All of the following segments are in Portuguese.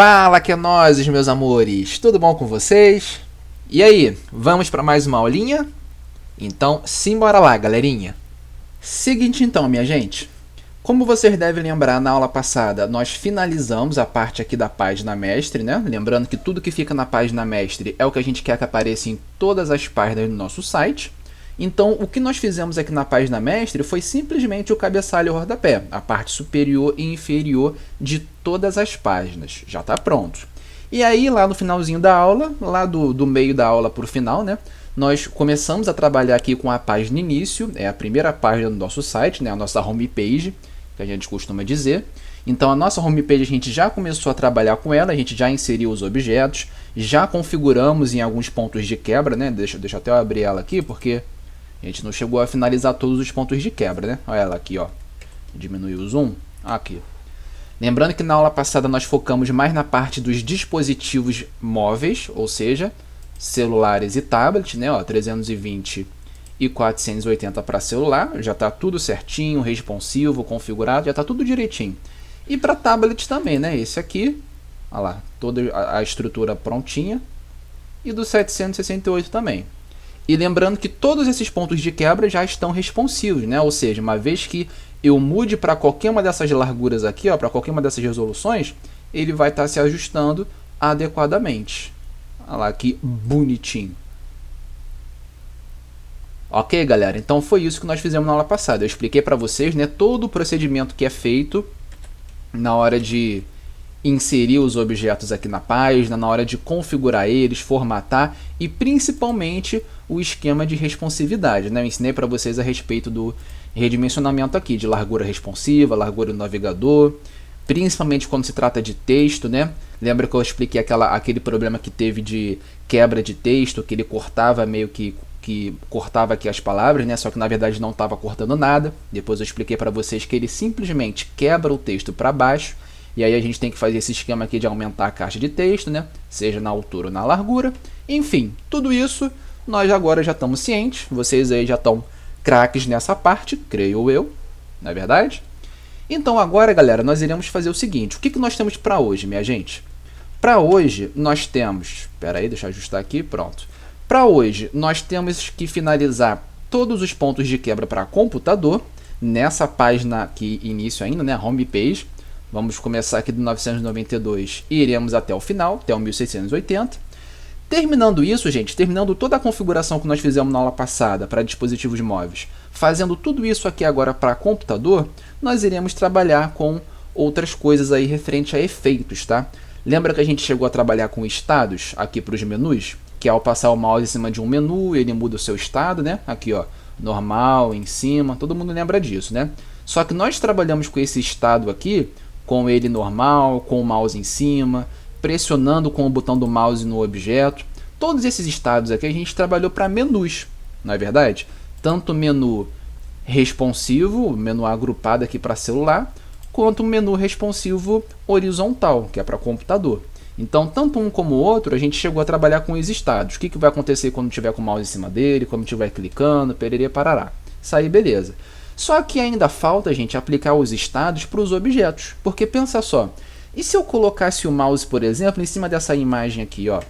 Fala que é nóis, meus amores! Tudo bom com vocês? E aí, vamos para mais uma aulinha? Então, simbora lá, galerinha! Seguinte então, minha gente. Como vocês devem lembrar, na aula passada nós finalizamos a parte aqui da página mestre, né? Lembrando que tudo que fica na página mestre é o que a gente quer que apareça em todas as páginas do nosso site. Então, o que nós fizemos aqui na página mestre foi simplesmente o cabeçalho e o rodapé, a parte superior e inferior de todas as páginas. Já está pronto. E aí, lá no finalzinho da aula, lá do meio da aula para o final, né, nós começamos a trabalhar aqui com a página início, é a primeira página do nosso site, né, a nossa homepage, que a gente costuma dizer. Então, a nossa homepage a gente já começou a trabalhar com ela, a gente já inseriu os objetos, já configuramos em alguns pontos de quebra, né? Deixa até eu abrir ela aqui, porque a gente não chegou a finalizar todos os pontos de quebra, né? Olha ela aqui, ó. Diminuir o zoom. Aqui. Lembrando que na aula passada nós focamos mais na parte dos dispositivos móveis, ou seja, celulares e tablets, né? Ó, 320 e 480 para celular. Já está tudo certinho, responsivo, configurado, já está tudo direitinho. E para tablet também, né? Esse aqui, olha lá, toda a estrutura prontinha. E do 768 também. E lembrando que todos esses pontos de quebra já estão responsivos, né? Ou seja, uma vez que eu mude para qualquer uma dessas larguras aqui, para qualquer uma dessas resoluções, ele vai estar se ajustando adequadamente. Olha lá que bonitinho. Ok, galera? Então foi isso que nós fizemos na aula passada. Eu expliquei para vocês, né, todo o procedimento que é feito na hora de inserir os objetos aqui na página, na hora de configurar eles, formatar e principalmente o esquema de responsividade, né? Eu ensinei para vocês a respeito do redimensionamento aqui, de largura responsiva, largura do navegador, principalmente quando se trata de texto, né? Lembra que eu expliquei aquele problema que teve de quebra de texto, que ele cortava meio que cortava aqui as palavras, né? Só que na verdade não estava cortando nada. Depois eu expliquei para vocês que ele simplesmente quebra o texto para baixo. E aí a gente tem que fazer esse esquema aqui de aumentar a caixa de texto, né? Seja na altura ou na largura. Enfim, tudo isso nós agora já estamos cientes. Vocês aí já estão craques nessa parte, creio eu, não é verdade? Então agora, galera, nós iremos fazer o seguinte. O que nós temos para hoje, minha gente? Para hoje nós temos... Espera aí, deixa eu ajustar aqui, pronto. Para hoje nós temos que finalizar todos os pontos de quebra para computador. Nessa página aqui, início ainda, né? Homepage. Vamos começar aqui do 992 e iremos até o final, até o 1680. Terminando isso, gente, terminando toda a configuração que nós fizemos na aula passada para dispositivos móveis, fazendo tudo isso aqui agora para computador, nós iremos trabalhar com outras coisas aí referente a efeitos, tá? Lembra que a gente chegou a trabalhar com estados aqui para os menus? Que ao passar o mouse em cima de um menu, ele muda o seu estado, né? Aqui, ó, normal, em cima, todo mundo lembra disso, né? Só que nós trabalhamos com esse estado aqui, com ele normal, com o mouse em cima, pressionando com o botão do mouse no objeto. Todos esses estados aqui a gente trabalhou para menus, não é verdade? Tanto o menu responsivo, o menu agrupado aqui para celular, quanto o menu responsivo horizontal, que é para computador. Então, tanto um como o outro, a gente chegou a trabalhar com os estados. O que vai acontecer quando tiver com o mouse em cima dele, quando estiver clicando, pererê, parará. Isso aí, beleza. Só que ainda falta, gente, aplicar os estados para os objetos. Porque pensa só, e se eu colocasse o mouse, por exemplo, em cima dessa imagem aqui, ó?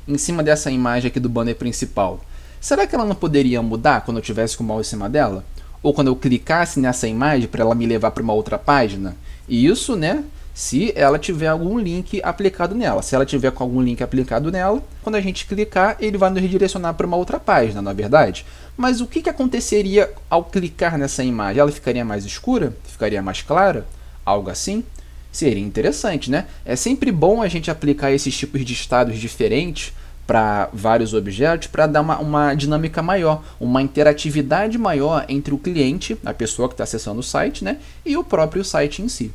Em cima dessa imagem aqui do banner principal. Será que ela não poderia mudar quando eu tivesse com o mouse em cima dela? Ou quando eu clicasse nessa imagem para ela me levar para uma outra página? E isso, né? Se ela tiver algum link aplicado nela. Se ela tiver com algum link aplicado nela, quando a gente clicar, ele vai nos redirecionar para uma outra página, não é verdade? Mas o que aconteceria ao clicar nessa imagem? Ela ficaria mais escura? Ficaria mais clara? Algo assim? Seria interessante, né? É sempre bom a gente aplicar esses tipos de estados diferentes para vários objetos para dar uma dinâmica maior, uma interatividade maior entre o cliente, a pessoa que está acessando o site, né? E o próprio site em si.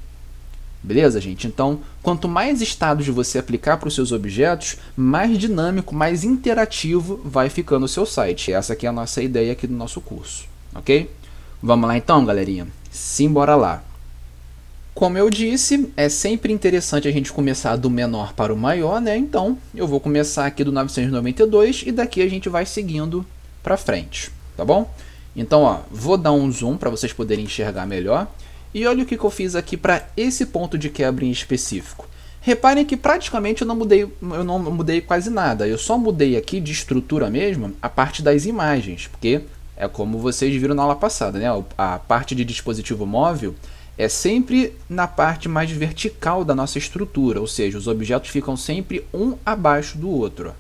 Beleza, gente? Então, quanto mais estados você aplicar para os seus objetos, mais dinâmico, mais interativo vai ficando o seu site. Essa aqui é a nossa ideia aqui do nosso curso, ok? Vamos lá então, galerinha? Simbora lá! Como eu disse, é sempre interessante a gente começar do menor para o maior, né? Então, eu vou começar aqui do 992 e daqui a gente vai seguindo para frente, tá bom? Então, ó, vou dar um zoom para vocês poderem enxergar melhor. E olha o que eu fiz aqui para esse ponto de quebra em específico. Reparem que praticamente eu não mudei quase nada. Eu só mudei aqui de estrutura mesmo a parte das imagens, porque é como vocês viram na aula passada, né? A parte de dispositivo móvel é sempre na parte mais vertical da nossa estrutura, ou seja, os objetos ficam sempre um abaixo do outro.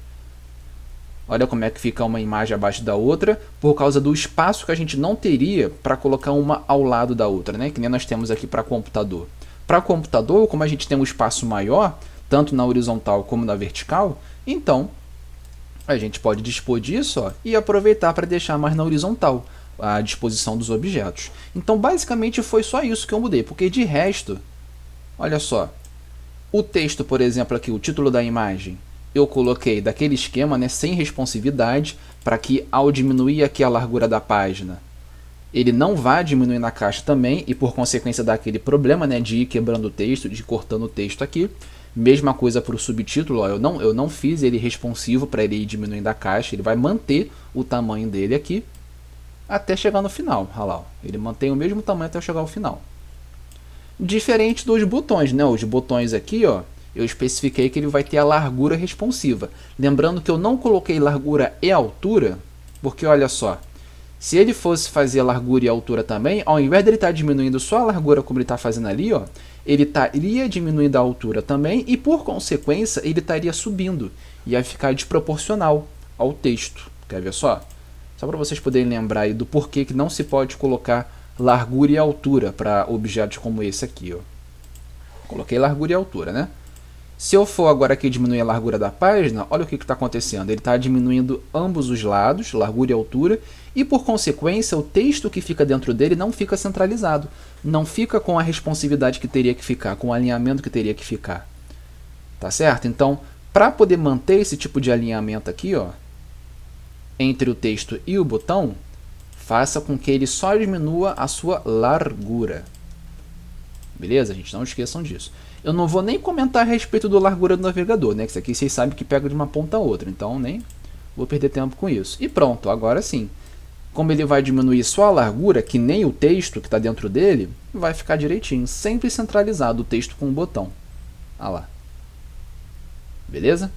Olha como é que fica uma imagem abaixo da outra, por causa do espaço que a gente não teria para colocar uma ao lado da outra, né? Que nem nós temos aqui para computador. Para computador, como a gente tem um espaço maior, tanto na horizontal como na vertical, então a gente pode dispor disso, ó, e aproveitar para deixar mais na horizontal a disposição dos objetos. Então, basicamente, foi só isso que eu mudei, porque de resto, olha só, o texto, por exemplo, aqui, o título da imagem, eu coloquei daquele esquema, né, sem responsividade, para que ao diminuir aqui a largura da página, ele não vai diminuir na caixa também, e por consequência dá aquele problema, né, de ir quebrando o texto, de ir cortando o texto aqui. Mesma coisa para o subtítulo, ó, eu não fiz ele responsivo para ele ir diminuindo a caixa, ele vai manter o tamanho dele aqui até chegar no final. Olha lá, ele mantém o mesmo tamanho até chegar ao final. Diferente dos botões, né? Os botões aqui, ó, eu especifiquei que ele vai ter a largura responsiva. Lembrando que eu não coloquei largura e altura, porque olha só, se ele fosse fazer a largura e a altura também, ao invés de ele estar diminuindo só a largura como ele está fazendo ali, ó, ele estaria diminuindo a altura também e, por consequência, ele estaria subindo. Ia ficar desproporcional ao texto. Quer ver só? Só para vocês poderem lembrar aí do porquê que não se pode colocar largura e altura para objetos como esse aqui, ó. Coloquei largura e altura, né? Se eu for agora aqui diminuir a largura da página, olha o que está acontecendo. Ele está diminuindo ambos os lados, largura e altura, e por consequência o texto que fica dentro dele não fica centralizado. Não fica com a responsividade que teria que ficar, com o alinhamento que teria que ficar. Tá certo? Então, para poder manter esse tipo de alinhamento aqui, ó, entre o texto e o botão, faça com que ele só diminua a sua largura. Beleza, gente? Não esqueçam disso. Eu não vou nem comentar a respeito da largura do navegador, né? Que isso aqui vocês sabem que pega de uma ponta a outra, então nem vou perder tempo com isso. E pronto, agora sim. Como ele vai diminuir só a largura, que nem o texto que está dentro dele, vai ficar direitinho, sempre centralizado o texto com o botão. Olha lá. Beleza?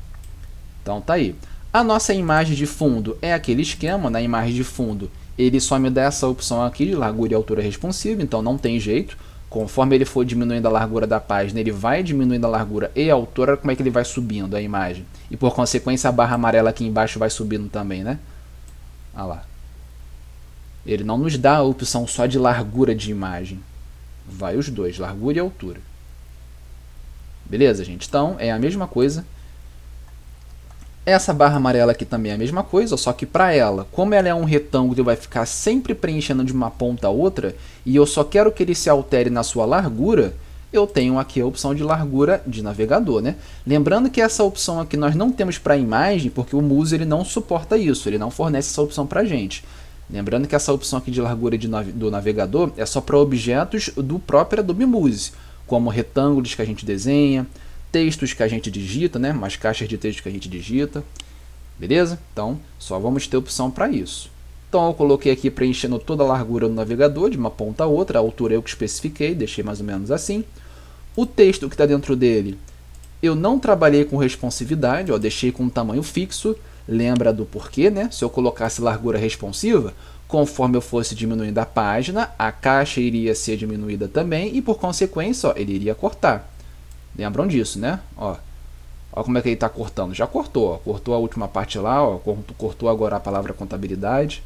Então tá aí. A nossa imagem de fundo é aquele esquema. Na imagem de fundo, ele só me dá essa opção aqui de largura e altura responsiva, então não tem jeito. Conforme ele for diminuindo a largura da página, ele vai diminuindo a largura e a altura. Como é que ele vai subindo a imagem? E por consequência a barra amarela aqui embaixo vai subindo também, né? Olha lá. Ele não nos dá a opção só de largura de imagem. Vai os dois, largura e altura. Beleza, gente? Então é a mesma coisa. Essa barra amarela aqui também é a mesma coisa, só que para ela, como ela é um retângulo e vai ficar sempre preenchendo de uma ponta a outra, e eu só quero que ele se altere na sua largura, eu tenho aqui a opção de largura de navegador, né? Lembrando que essa opção aqui nós não temos para a imagem, porque o Muse ele não suporta isso, ele não fornece essa opção para a gente. Lembrando que essa opção aqui de largura do navegador é só para objetos do próprio Adobe Muse, como retângulos que a gente desenha, textos que a gente digita, né? Umas caixas de texto que a gente digita, beleza? Então, só vamos ter opção para isso. Então, eu coloquei aqui preenchendo toda a largura do navegador, de uma ponta a outra, a altura eu que especifiquei, deixei mais ou menos assim. O texto que está dentro dele, eu não trabalhei com responsividade, ó, deixei com um tamanho fixo, lembra do porquê, né? Se eu colocasse largura responsiva, conforme eu fosse diminuindo a página, a caixa iria ser diminuída também e, por consequência, ó, ele iria cortar. Lembram disso, né? Ó como é que ele está cortando. Já cortou, ó. Cortou a última parte lá, ó. Cortou agora a palavra contabilidade.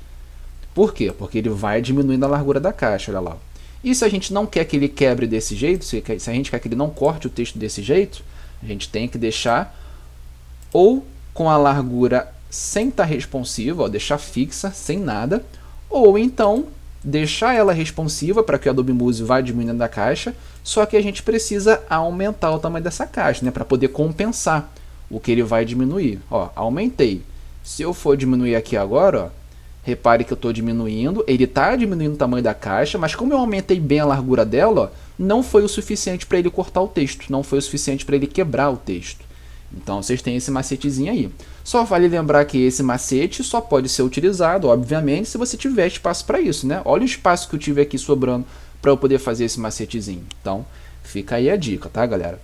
Por quê? Porque ele vai diminuindo a largura da caixa, olha lá. E se a gente não quer que ele quebre desse jeito, se a gente quer que ele não corte o texto desse jeito, a gente tem que deixar ou com a largura sem estar responsiva, ó, deixar fixa, sem nada, ou então deixar ela responsiva para que o Adobe Muse vá diminuindo a caixa, só que a gente precisa aumentar o tamanho dessa caixa, né, para poder compensar o que ele vai diminuir. Ó, aumentei. Se eu for diminuir aqui agora, ó, repare que eu estou diminuindo, ele está diminuindo o tamanho da caixa, mas como eu aumentei bem a largura dela, ó, não foi o suficiente para ele cortar o texto, não foi o suficiente para ele quebrar o texto. Então vocês têm esse macetezinho aí. Só vale lembrar que esse macete só pode ser utilizado, obviamente, se você tiver espaço para isso, né? Olha o espaço que eu tive aqui sobrando para eu poder fazer esse macetezinho. Então, fica aí a dica, tá, galera?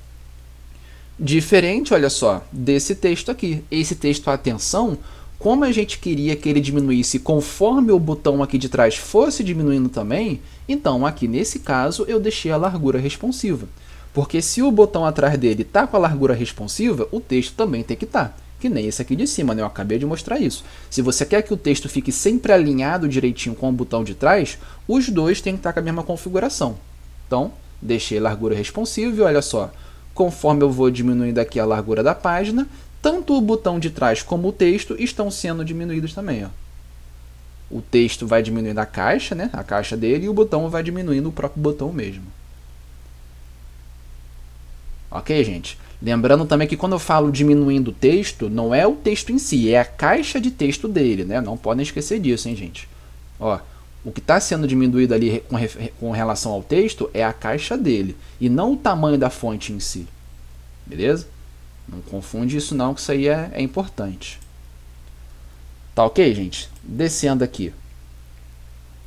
Diferente, olha só, desse texto aqui. Esse texto, atenção, como a gente queria que ele diminuísse conforme o botão aqui de trás fosse diminuindo também, então aqui nesse caso eu deixei a largura responsiva. Porque se o botão atrás dele está com a largura responsiva, o texto também tem que estar. Que nem esse aqui de cima, né? Eu acabei de mostrar isso. Se você quer que o texto fique sempre alinhado direitinho com o botão de trás, os dois têm que estar com a mesma configuração. Então, deixei largura responsiva e olha só, conforme eu vou diminuindo aqui a largura da página, tanto o botão de trás como o texto estão sendo diminuídos também. Ó. O texto vai diminuindo a caixa, né? A caixa dele, e o botão vai diminuindo o próprio botão mesmo. Ok, gente? Lembrando também que quando eu falo diminuindo o texto, não é o texto em si, é a caixa de texto dele, né? Não podem esquecer disso, hein, gente? Ó, o que está sendo diminuído ali com relação ao texto é a caixa dele, e não o tamanho da fonte em si. Beleza? Não confunde isso não, que isso aí é importante. Tá ok, gente? Descendo aqui.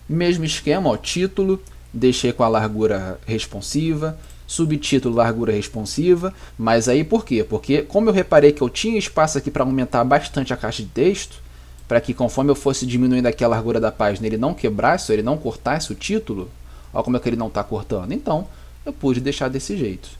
Mesmo esquema, ó, título, deixei com a largura responsiva, subtítulo, largura responsiva, mas aí por quê? Porque como eu reparei que eu tinha espaço aqui para aumentar bastante a caixa de texto, para que conforme eu fosse diminuindo aqui a largura da página, ele não quebrasse, ele não cortasse o título, olha como é que ele não está cortando, então eu pude deixar desse jeito.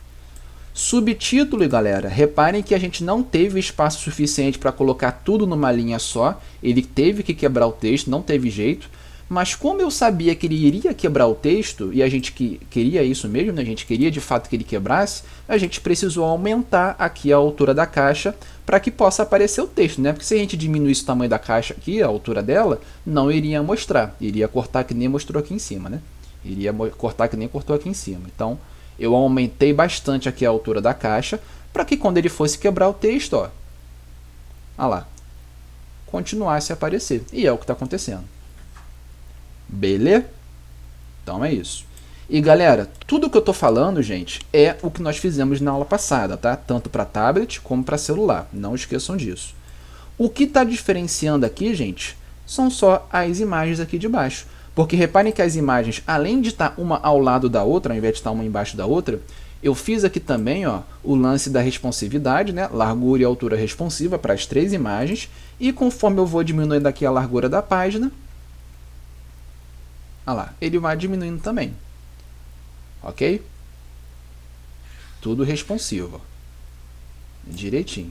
Subtítulo, galera, reparem que a gente não teve espaço suficiente para colocar tudo numa linha só, ele teve que quebrar o texto, não teve jeito, mas como eu sabia que ele iria quebrar o texto, e a gente queria isso mesmo, né? A gente queria de fato que ele quebrasse, a gente precisou aumentar aqui a altura da caixa para que possa aparecer o texto, né? Porque se a gente diminuísse o tamanho da caixa aqui, a altura dela, não iria mostrar, iria cortar que nem mostrou aqui em cima, né? Iria cortar que nem cortou aqui em cima. Então, eu aumentei bastante aqui a altura da caixa para que quando ele fosse quebrar o texto, ó lá, continuasse a aparecer. E é o que está acontecendo. Beleza? Então é isso. E galera, tudo que eu estou falando, gente, é o que nós fizemos na aula passada, tá? Tanto para tablet como para celular. Não esqueçam disso. O que está diferenciando aqui, gente, são só as imagens aqui de baixo. Porque reparem que as imagens, além de estar uma ao lado da outra, ao invés de estar uma embaixo da outra, eu fiz aqui também, ó, o lance da responsividade, né? Largura e altura responsiva para as três imagens. E conforme eu vou diminuindo aqui a largura da página, olha lá, ele vai diminuindo também. Ok? Tudo responsivo. Direitinho.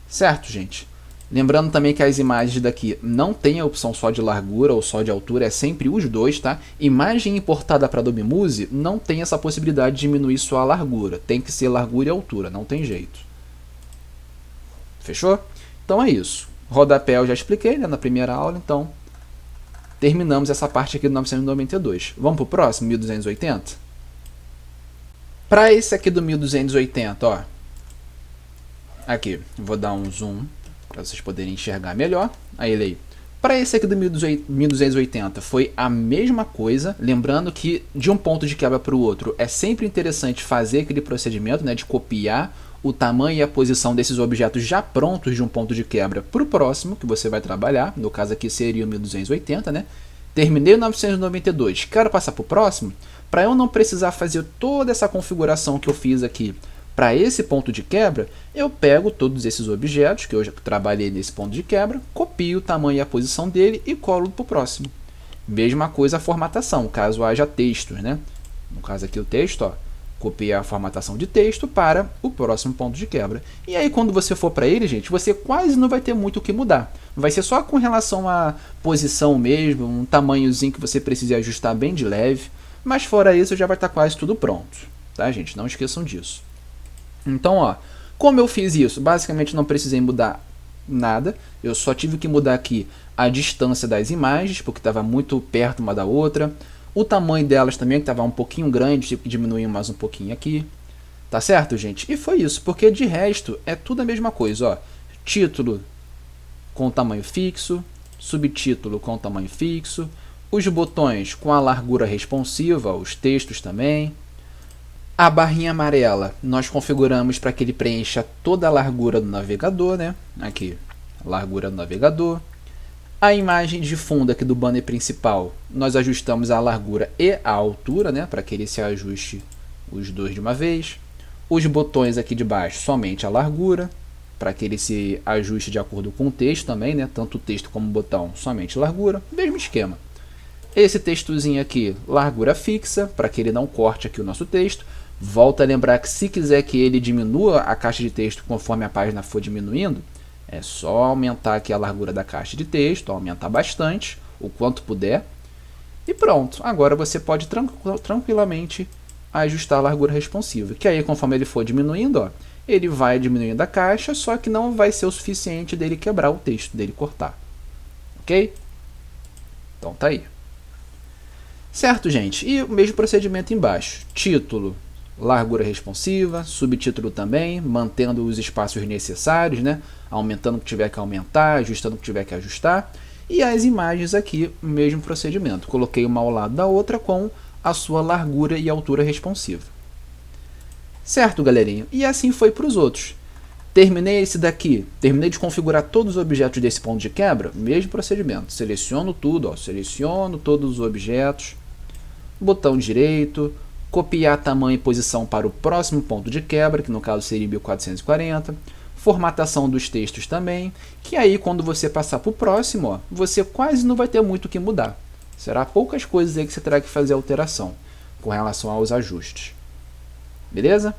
Certo, gente? Lembrando também que as imagens daqui não tem a opção só de largura ou só de altura, é sempre os dois, tá? Imagem importada para Adobe Muse não tem essa possibilidade de diminuir só a largura. Tem que ser largura e altura, não tem jeito. Fechou? Então é isso. Rodapé eu já expliquei, né, na primeira aula, então terminamos essa parte aqui do 992. Vamos para o próximo, 1280? Para esse aqui do 1280, ó. Aqui, vou dar um zoom para vocês poderem enxergar melhor. Aí ele aí. Para esse aqui do 1280 foi a mesma coisa, lembrando que de um ponto de quebra para o outro é sempre interessante fazer aquele procedimento, né, de copiar o tamanho e a posição desses objetos já prontos de um ponto de quebra para o próximo que você vai trabalhar, no caso aqui seria o 1280, né? Terminei o 992, quero passar para o próximo, para eu não precisar fazer toda essa configuração que eu fiz aqui para esse ponto de quebra, eu pego todos esses objetos que eu já trabalhei nesse ponto de quebra, copio o tamanho e a posição dele e colo para o próximo. Mesma coisa a formatação, caso haja textos, né? No caso aqui o texto, ó, copiar a formatação de texto para o próximo ponto de quebra. E aí quando você for para ele, gente, você quase não vai ter muito o que mudar. Vai ser só com relação à posição mesmo, um tamanhozinho que você precisa ajustar bem de leve, mas fora isso já vai estar quase tudo pronto, tá, gente? Não esqueçam disso. Então, ó, como eu fiz isso? Basicamente não precisei mudar nada, eu só tive que mudar aqui a distância das imagens, porque estava muito perto uma da outra, o tamanho delas também, que estava um pouquinho grande, tive que diminuir mais um pouquinho aqui, tá certo, gente? E foi isso, porque de resto é tudo a mesma coisa, ó, título com tamanho fixo, subtítulo com tamanho fixo, os botões com a largura responsiva, os textos também. A barrinha amarela nós configuramos para que ele preencha toda a largura do navegador, né? Aqui, largura do navegador. A imagem de fundo aqui do banner principal, nós ajustamos a largura e a altura, né? Para que ele se ajuste os dois de uma vez. Os botões aqui de baixo, somente a largura, para que ele se ajuste de acordo com o texto também, né? Tanto o texto como o botão, somente largura, mesmo esquema. Esse textozinho aqui, largura fixa, para que ele não corte aqui o nosso texto. Volta a lembrar que se quiser que ele diminua a caixa de texto conforme a página for diminuindo, é só aumentar aqui a largura da caixa de texto, aumentar bastante, o quanto puder. E pronto, agora você pode tranquilamente ajustar a largura responsiva, que aí conforme ele for diminuindo, ó, ele vai diminuindo a caixa, só que não vai ser o suficiente dele quebrar o texto, dele cortar. Ok? Então tá aí. Certo, gente? E o mesmo procedimento embaixo. Título, largura responsiva, subtítulo também, mantendo os espaços necessários, né? Aumentando o que tiver que aumentar, ajustando o que tiver que ajustar. E as imagens aqui, o mesmo procedimento. Coloquei uma ao lado da outra com a sua largura e altura responsiva. Certo, galerinha? E assim foi para os outros. Terminei esse daqui, terminei de configurar todos os objetos desse ponto de quebra, mesmo procedimento. Seleciono tudo, ó, seleciono todos os objetos, botão direito, copiar tamanho e posição para o próximo ponto de quebra, que no caso seria 1440, formatação dos textos também, que aí quando você passar para o próximo, ó, você quase não vai ter muito o que mudar. Será poucas coisas aí que você terá que fazer alteração com relação aos ajustes. Beleza?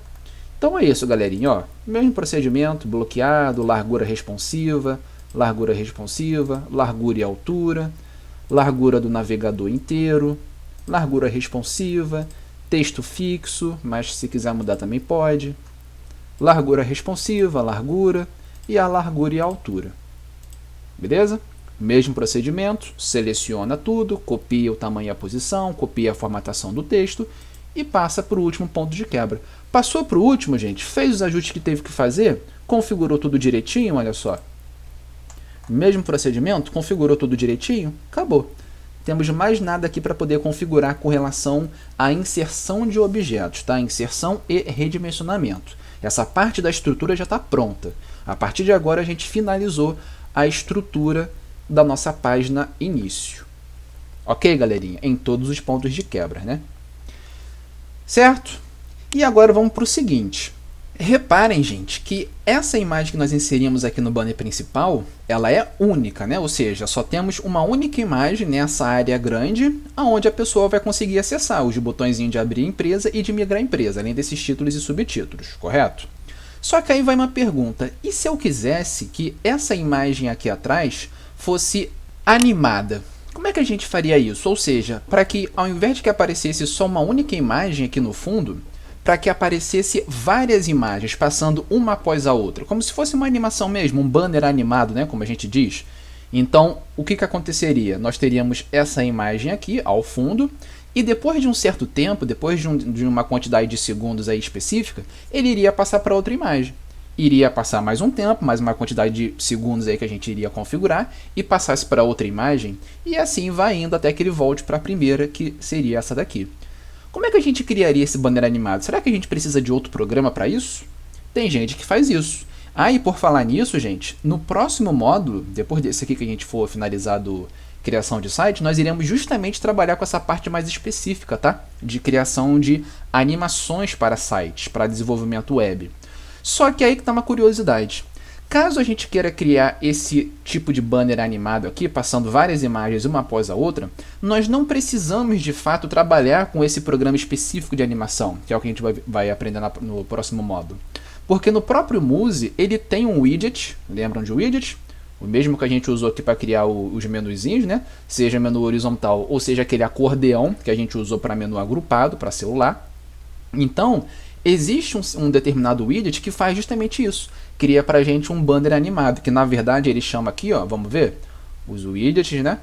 Então é isso, galerinha. Ó, mesmo procedimento, bloqueado, largura responsiva, largura e altura, largura do navegador inteiro, largura responsiva, texto fixo, mas se quiser mudar também pode, largura responsiva, largura e a largura e a altura. Beleza? Mesmo procedimento, seleciona tudo, copia o tamanho e a posição, copia a formatação do texto e passa para o último ponto de quebra. Passou para o último, gente, fez os ajustes que teve que fazer, configurou tudo direitinho, olha só. Mesmo procedimento, configurou tudo direitinho, acabou. Temos mais nada aqui para poder configurar com relação à inserção de objetos, tá? Inserção e redimensionamento. Essa parte da estrutura já está pronta. A partir de agora a gente finalizou a estrutura da nossa página início. Ok, galerinha? Em todos os pontos de quebra, né? Certo? E agora vamos para o seguinte. Reparem, gente, que essa imagem que nós inserimos aqui no banner principal, ela é única, né? Ou seja, só temos uma única imagem nessa área grande, onde a pessoa vai conseguir acessar os botõezinhos de abrir empresa e de migrar empresa, além desses títulos e subtítulos, correto? Só que aí vai uma pergunta, e se eu quisesse que essa imagem aqui atrás fosse animada? Como é que a gente faria isso? Ou seja, para que ao invés de que aparecesse só uma única imagem aqui no fundo, para que aparecesse várias imagens passando uma após a outra, como se fosse uma animação mesmo, um banner animado, né, como a gente diz. Então, o que aconteceria? Nós teríamos essa imagem aqui ao fundo e depois de um certo tempo, depois de uma quantidade de segundos aí específica, ele iria passar para outra imagem. Iria passar mais um tempo, mais uma quantidade de segundos aí que a gente iria configurar e passasse para outra imagem e assim vai indo até que ele volte para a primeira, que seria essa daqui. Como é que a gente criaria esse banner animado? Será que a gente precisa de outro programa para isso? Tem gente que faz isso. Ah, e por falar nisso, gente, no próximo módulo, depois desse aqui que a gente for finalizado criação de site, nós iremos justamente trabalhar com essa parte mais específica, tá? De criação de animações para sites, para desenvolvimento web. Só que aí que está uma curiosidade. Caso a gente queira criar esse tipo de banner animado aqui, passando várias imagens uma após a outra, nós não precisamos de fato trabalhar com esse programa específico de animação, que é o que a gente vai aprender no próximo módulo. Porque no próprio Muse ele tem um widget, lembram de widget? O mesmo que a gente usou aqui para criar os menuzinhos, né? Seja menu horizontal ou seja aquele acordeão que a gente usou para menu agrupado, para celular. Então, existe um determinado widget que faz justamente isso. Cria para a gente um banner animado, que na verdade ele chama aqui, ó, vamos ver, os widgets, né?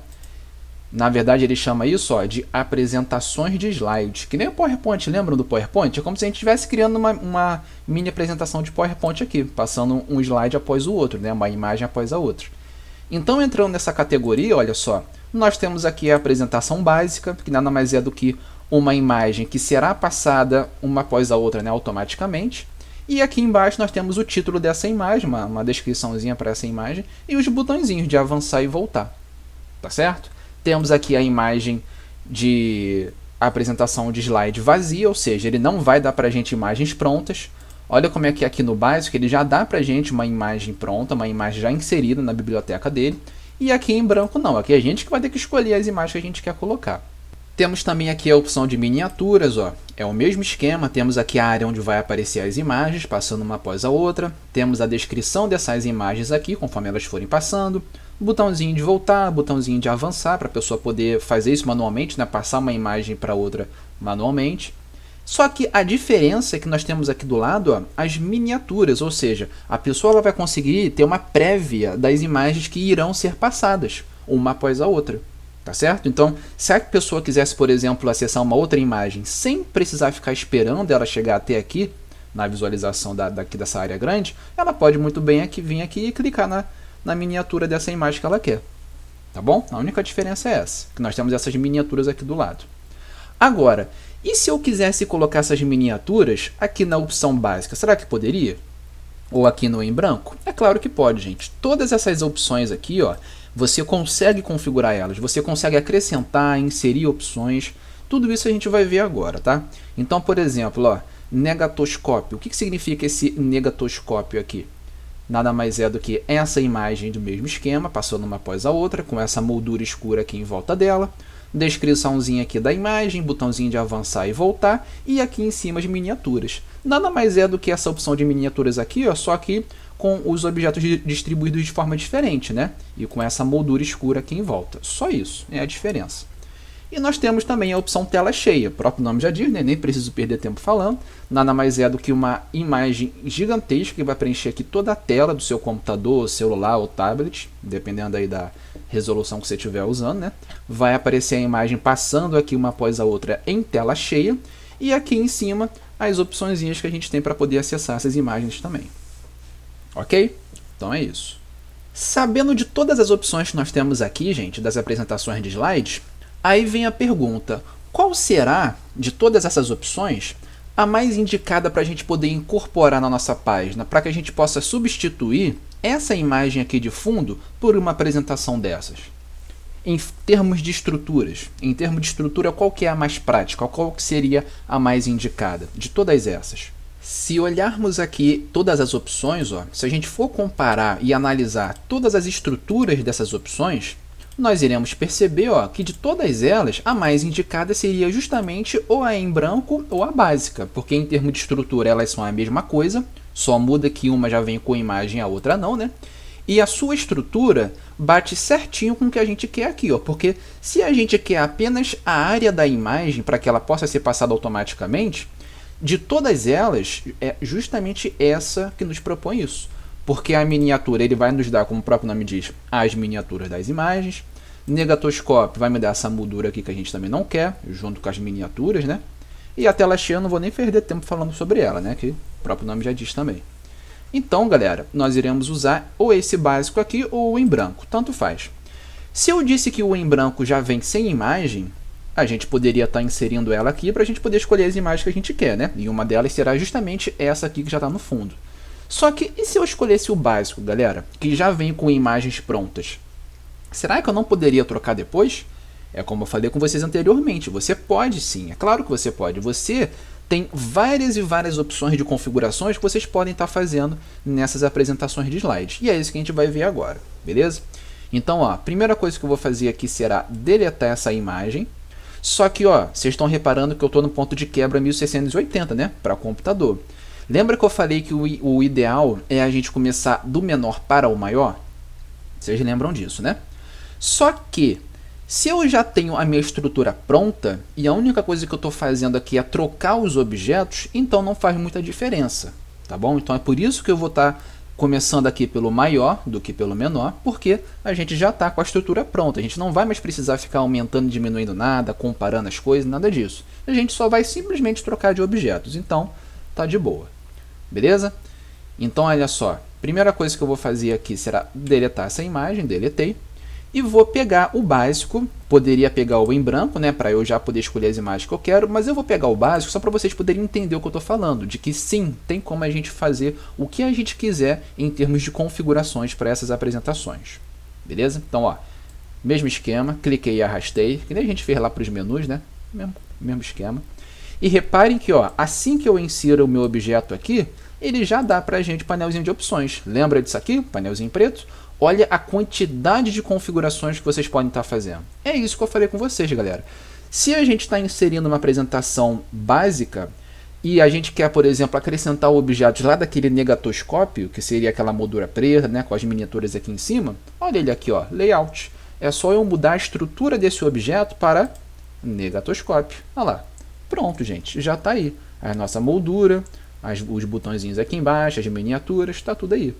Na verdade ele chama isso, ó, de apresentações de slides, que nem o PowerPoint, lembram do PowerPoint? É como se a gente estivesse criando uma mini apresentação de PowerPoint aqui, passando um slide após o outro, né? Uma imagem após a outra. Então, entrando nessa categoria, olha só, nós temos aqui a apresentação básica, que nada mais é do que uma imagem que será passada uma após a outra, né, automaticamente. E aqui embaixo nós temos o título dessa imagem, uma descriçãozinha para essa imagem, e os botõezinhos de avançar e voltar. Tá certo? Temos aqui a imagem de apresentação de slide vazia, ou seja, ele não vai dar para a gente imagens prontas. Olha como é que aqui no básico ele já dá pra gente uma imagem pronta, uma imagem já inserida na biblioteca dele. E aqui em branco não, aqui a gente que vai ter que escolher as imagens que a gente quer colocar. Temos também aqui a opção de miniaturas, ó. É o mesmo esquema, temos aqui a área onde vai aparecer as imagens, passando uma após a outra. Temos a descrição dessas imagens aqui, conforme elas forem passando. Botãozinho de voltar, botãozinho de avançar, para a pessoa poder fazer isso manualmente, né? Passar uma imagem para outra manualmente. Só que a diferença é que nós temos aqui do lado, ó, as miniaturas, ou seja, a pessoa ela vai conseguir ter uma prévia das imagens que irão ser passadas, uma após a outra. Tá certo? Então, se a pessoa quisesse, por exemplo, acessar uma outra imagem sem precisar ficar esperando ela chegar até aqui, na visualização daqui dessa área grande, ela pode muito bem vir aqui e clicar na miniatura dessa imagem que ela quer. Tá bom? A única diferença é essa, que nós temos essas miniaturas aqui do lado. Agora, e se eu quisesse colocar essas miniaturas aqui na opção básica, será que poderia? Ou aqui no em branco? É claro que pode, gente. Todas essas opções aqui, ó, você consegue configurar elas, você consegue acrescentar, inserir opções, tudo isso a gente vai ver agora, tá? Então, por exemplo, ó, negatoscópio. O que significa esse negatoscópio aqui? Nada mais é do que essa imagem do mesmo esquema, passando uma após a outra, com essa moldura escura aqui em volta dela. Descriçãozinha aqui da imagem, botãozinho de avançar e voltar, e aqui em cima as miniaturas. Nada mais é do que essa opção de miniaturas aqui, ó, só que com os objetos distribuídos de forma diferente, né? E com essa moldura escura aqui em volta. Só isso é a diferença. E nós temos também a opção tela cheia. O próprio nome já diz, né? Nem preciso perder tempo falando. Nada mais é do que uma imagem gigantesca que vai preencher aqui toda a tela do seu computador, celular ou tablet, dependendo aí da resolução que você estiver usando, né? Vai aparecer a imagem passando aqui uma após a outra em tela cheia. E aqui em cima as opções que a gente tem para poder acessar essas imagens também. Ok? Então é isso. Sabendo de todas as opções que nós temos aqui, gente, das apresentações de slides, aí vem a pergunta, qual será, de todas essas opções, a mais indicada para a gente poder incorporar na nossa página, para que a gente possa substituir essa imagem aqui de fundo por uma apresentação dessas? Em termos de estruturas, qual que é a mais prática, qual que seria a mais indicada de todas essas? Se olharmos aqui todas as opções, ó, se a gente for comparar e analisar todas as estruturas dessas opções, nós iremos perceber, ó, que de todas elas, a mais indicada seria justamente ou a em branco ou a básica, porque em termos de estrutura elas são a mesma coisa, só muda que uma já vem com imagem e a outra não, né? E a sua estrutura bate certinho com o que a gente quer aqui, ó, porque se a gente quer apenas a área da imagem para que ela possa ser passada automaticamente, de todas elas, é justamente essa que nos propõe isso. Porque a miniatura ele vai nos dar, como o próprio nome diz, as miniaturas das imagens. Negatoscópio vai me dar essa moldura aqui que a gente também não quer, junto com as miniaturas, né? E a tela cheia eu não vou nem perder tempo falando sobre ela, né? Que o próprio nome já diz também. Então, galera, nós iremos usar ou esse básico aqui ou o em branco, tanto faz. Se eu disse que o em branco já vem sem imagem, a gente poderia estar inserindo ela aqui para a gente poder escolher as imagens que a gente quer, né? E uma delas será justamente essa aqui que já está no fundo. Só que, e se eu escolhesse o básico, galera, que já vem com imagens prontas? Será que eu não poderia trocar depois? É como eu falei com vocês anteriormente, você pode sim, é claro que você pode. Você tem várias e várias opções de configurações que vocês podem estar fazendo nessas apresentações de slides. E é isso que a gente vai ver agora, beleza? Então, ó, a primeira coisa que eu vou fazer aqui será deletar essa imagem. Só que, ó, vocês estão reparando que eu estou no ponto de quebra 1680, né? Para computador. Lembra que eu falei que o ideal é a gente começar do menor para o maior? Vocês lembram disso, né? Só que, se eu já tenho a minha estrutura pronta, e a única coisa que eu estou fazendo aqui é trocar os objetos, então não faz muita diferença, tá bom? Então é por isso que eu vou estar começando aqui pelo maior do que pelo menor, porque a gente já está com a estrutura pronta. A gente não vai mais precisar ficar aumentando e diminuindo nada, comparando as coisas, nada disso. A gente só vai simplesmente trocar de objetos, então tá de boa. Beleza? Então, olha só. Primeira coisa que eu vou fazer aqui será deletar essa imagem, deletei. E vou pegar o básico, poderia pegar o em branco, né, para eu já poder escolher as imagens que eu quero, mas eu vou pegar o básico só para vocês poderem entender o que eu estou falando, de que sim, tem como a gente fazer o que a gente quiser em termos de configurações para essas apresentações. Beleza? Então, ó, mesmo esquema, cliquei e arrastei, que nem a gente fez lá para os menus, né, mesmo esquema. E reparem que, ó, assim que eu insiro o meu objeto aqui, ele já dá para a gente painelzinho de opções. Lembra disso aqui? Painelzinho preto? Olha a quantidade de configurações que vocês podem estar fazendo. É isso que eu falei com vocês, galera. Se a gente está inserindo uma apresentação básica e a gente quer, por exemplo, acrescentar objetos lá daquele negatoscópio, que seria aquela moldura preta, né, com as miniaturas aqui em cima, olha ele aqui, ó, layout. É só eu mudar a estrutura desse objeto para negatoscópio. Olha lá. Pronto, gente, já está aí. A nossa moldura, os botõezinhos aqui embaixo, as miniaturas, está tudo aí.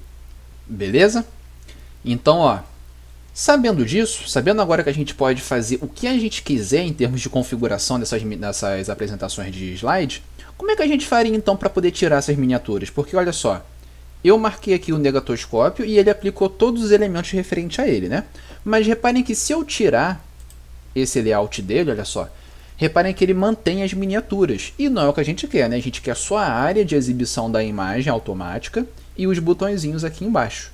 Beleza? Então, ó, sabendo disso, sabendo agora que a gente pode fazer o que a gente quiser em termos de configuração dessas apresentações de slide, como é que a gente faria então para poder tirar essas miniaturas? Porque olha só, eu marquei aqui o negatoscópio e ele aplicou todos os elementos referentes a ele, né? Mas reparem que se eu tirar esse layout dele, olha só, reparem que ele mantém as miniaturas. E não é o que a gente quer, né? A gente quer só a área de exibição da imagem automática e os botõezinhos aqui embaixo.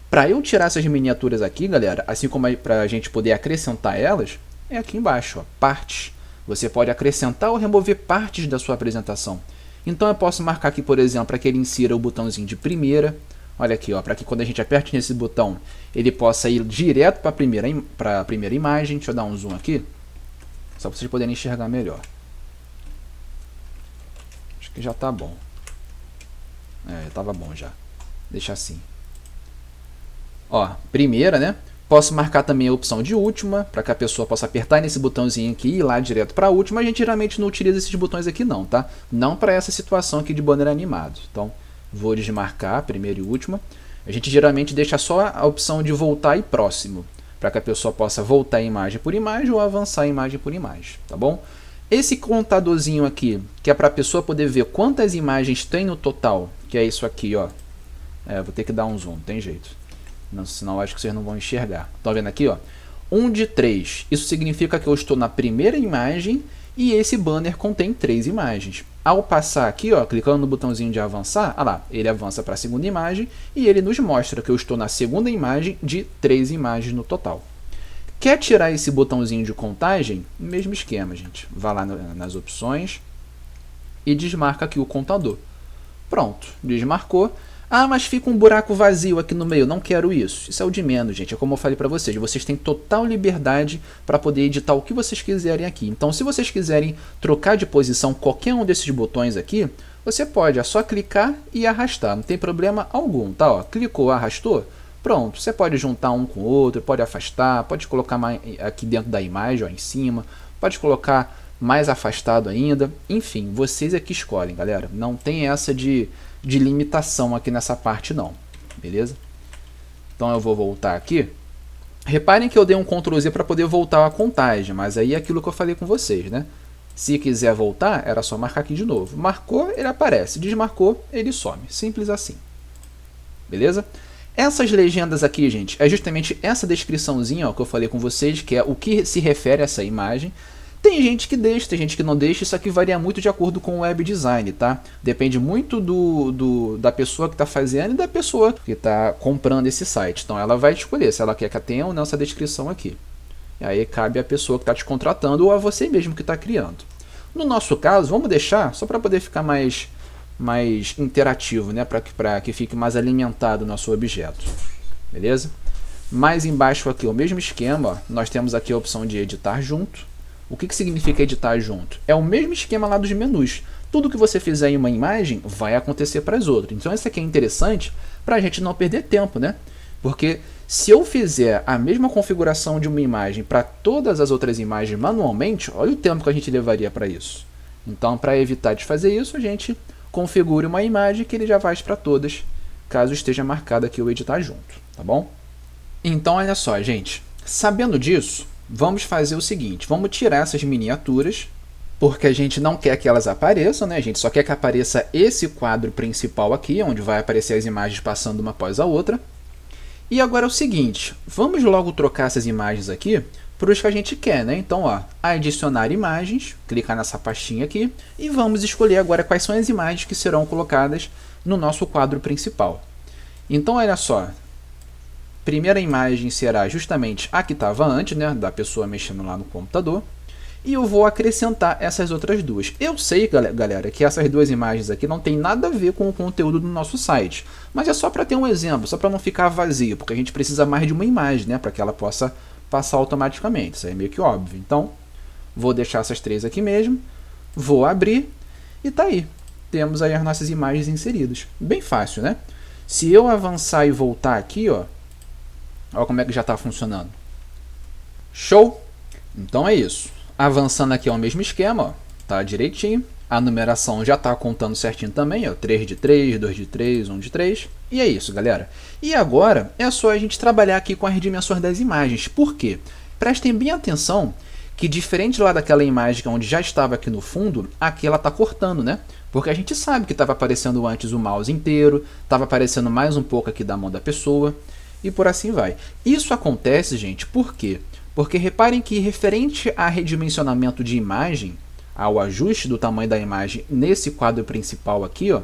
Para eu tirar essas miniaturas aqui, galera, assim como para a gente poder acrescentar elas, é aqui embaixo, ó, partes. Você pode acrescentar ou remover partes da sua apresentação. Então eu posso marcar aqui, por exemplo, para que ele insira o botãozinho de primeira. Olha aqui, para que quando a gente aperte nesse botão, ele possa ir direto para a primeira imagem. Deixa eu dar um zoom aqui, só para vocês poderem enxergar melhor. Acho que já está bom. Estava bom já. Deixa assim. Ó, primeira, né? Posso marcar também a opção de última, para que a pessoa possa apertar nesse botãozinho aqui e ir lá direto para a última. A gente geralmente não utiliza esses botões aqui não, tá? Não para essa situação aqui de banner animado. Então, vou desmarcar primeira e última. A gente geralmente deixa só a opção de voltar e próximo, para que a pessoa possa voltar a imagem por imagem ou avançar a imagem por imagem, tá bom? Esse contadorzinho aqui, que é para a pessoa poder ver quantas imagens tem no total, que é isso aqui, ó. Vou ter que dar um zoom, não tem jeito. Não, senão acho que vocês não vão enxergar. Estão vendo aqui, ó? 1 de 3. Isso significa que eu estou na primeira imagem e esse banner contém 3 imagens. Ao passar aqui, ó, clicando no botãozinho de avançar, ah lá, ele avança para a segunda imagem e ele nos mostra que eu estou na segunda imagem de 3 imagens no total. Quer tirar esse botãozinho de contagem? Mesmo esquema, gente. Vá lá nas opções e desmarca aqui o contador. Pronto, desmarcou. Ah, mas fica um buraco vazio aqui no meio, não quero isso. Isso é o de menos, gente. É como eu falei para vocês, vocês têm total liberdade para poder editar o que vocês quiserem aqui. Então, se vocês quiserem trocar de posição qualquer um desses botões aqui, você pode, é só clicar e arrastar, não tem problema algum, tá? Ó, clicou, arrastou, pronto. Você pode juntar um com o outro, pode afastar, pode colocar mais aqui dentro da imagem, ó, em cima, pode colocar mais afastado ainda. Enfim, vocês é que escolhem, galera. Não tem essa de limitação aqui nessa parte não, beleza? Então eu vou voltar aqui. Reparem que eu dei um Ctrl Z para poder voltar a contagem, mas aí é aquilo que eu falei com vocês, né? Se quiser voltar, era só marcar aqui de novo. Marcou, ele aparece. Desmarcou, ele some. Simples assim. Beleza? Essas legendas aqui, gente, é justamente essa descriçãozinha, ó, que eu falei com vocês, que é o que se refere a essa imagem. Tem gente que deixa, tem gente que não deixa, isso aqui varia muito de acordo com o web design, tá? Depende muito da pessoa que está fazendo e da pessoa que está comprando esse site. Então ela vai escolher se ela quer que tenha ou não essa descrição aqui. E aí cabe à pessoa que está te contratando ou a você mesmo que está criando. No nosso caso, vamos deixar, só para poder ficar mais interativo, né? Para que fique mais alimentado o nosso objeto. Beleza? Mais embaixo aqui, o mesmo esquema, ó, nós temos aqui a opção de editar junto. O que significa editar junto? É o mesmo esquema lá dos menus. Tudo que você fizer em uma imagem vai acontecer para as outras. Então isso aqui é interessante para a gente não perder tempo, né? Porque se eu fizer a mesma configuração de uma imagem para todas as outras imagens manualmente, olha o tempo que a gente levaria para isso. Então, para evitar de fazer isso, a gente configure uma imagem que ele já faz para todas, caso esteja marcado aqui o editar junto, tá bom? Então, olha só, gente. Sabendo disso, vamos fazer o seguinte, vamos tirar essas miniaturas, porque a gente não quer que elas apareçam, né? A gente só quer que apareça esse quadro principal aqui, onde vai aparecer as imagens passando uma após a outra. E agora é o seguinte, vamos logo trocar essas imagens aqui para os que a gente quer, né? Então, ó, adicionar imagens, clicar nessa pastinha aqui e vamos escolher agora quais são as imagens que serão colocadas no nosso quadro principal. Então, olha só, primeira imagem será justamente a que estava antes, né, da pessoa mexendo lá no computador. e eu vou acrescentar essas outras duas. Eu sei, galera, que essas duas imagens aqui não tem nada a ver com o conteúdo do nosso site, mas é só para ter um exemplo, só para não ficar vazio, porque a gente precisa mais de uma imagem, né, para que ela possa passar automaticamente. Isso aí é meio que óbvio. Então, vou deixar essas três aqui mesmo, vou abrir e tá aí. Temos aí as nossas imagens inseridas. Bem fácil, né? Se eu avançar e voltar aqui, ó como é que já está funcionando. Show? Então é isso. Avançando aqui é o mesmo esquema, ó, tá direitinho. A numeração já está contando certinho também, ó, 3 de 3, 2 de 3, 1 de 3. E é isso, galera. E agora é só a gente trabalhar aqui com as dimensões das imagens. Por quê? Prestem bem atenção que diferente lá daquela imagem onde já estava aqui no fundo, aqui ela está cortando, né? Porque a gente sabe que estava aparecendo antes o mouse inteiro, estava aparecendo mais um pouco aqui da mão da pessoa, e por assim vai. Isso acontece, gente, por quê? Porque reparem que referente a redimensionamento de imagem, ao ajuste do tamanho da imagem nesse quadro principal aqui, ó,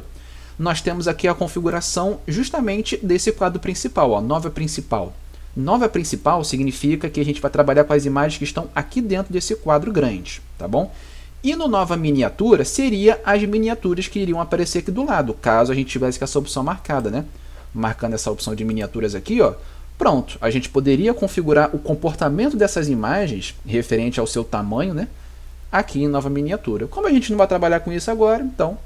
nós temos aqui a configuração justamente desse quadro principal, ó, nova principal. Nova principal significa que a gente vai trabalhar com as imagens que estão aqui dentro desse quadro grande, tá bom? E no nova miniatura seria as miniaturas que iriam aparecer aqui do lado, caso a gente tivesse com essa opção marcada, né? Marcando essa opção de miniaturas aqui, ó, pronto, a gente poderia configurar o comportamento dessas imagens referente ao seu tamanho, né? Aqui em nova miniatura. Como a gente não vai trabalhar com isso agora, então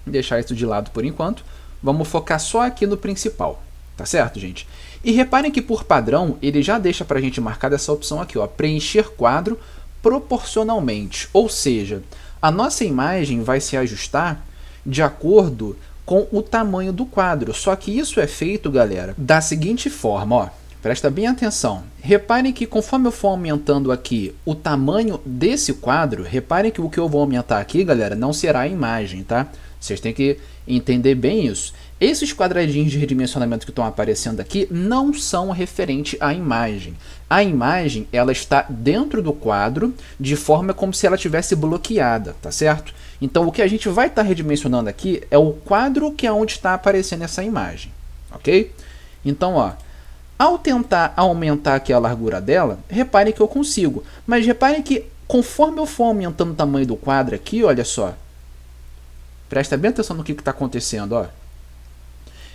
deixar isso de lado por enquanto. Vamos focar só aqui no principal, tá certo, gente? E reparem que por padrão ele já deixa para a gente marcar essa opção aqui, ó, preencher quadro proporcionalmente, ou seja, a nossa imagem vai se ajustar de acordo com o tamanho do quadro. Só que isso é feito, galera, da seguinte forma, ó. Presta bem atenção. Reparem que conforme eu for aumentando aqui o tamanho desse quadro, reparem que o que eu vou aumentar aqui, galera, não será a imagem, tá? Vocês têm que entender bem isso. Esses quadradinhos de redimensionamento que estão aparecendo aqui não são referente à imagem. A imagem, ela está dentro do quadro de forma como se ela tivesse bloqueada, tá certo? Então, o que a gente vai estar redimensionando aqui é o quadro que é onde está aparecendo essa imagem, ok? Então, ó, ao tentar aumentar aqui a largura dela, reparem que eu consigo. Mas reparem que conforme eu for aumentando o tamanho do quadro aqui, olha só. Presta bem atenção no que está acontecendo, ó.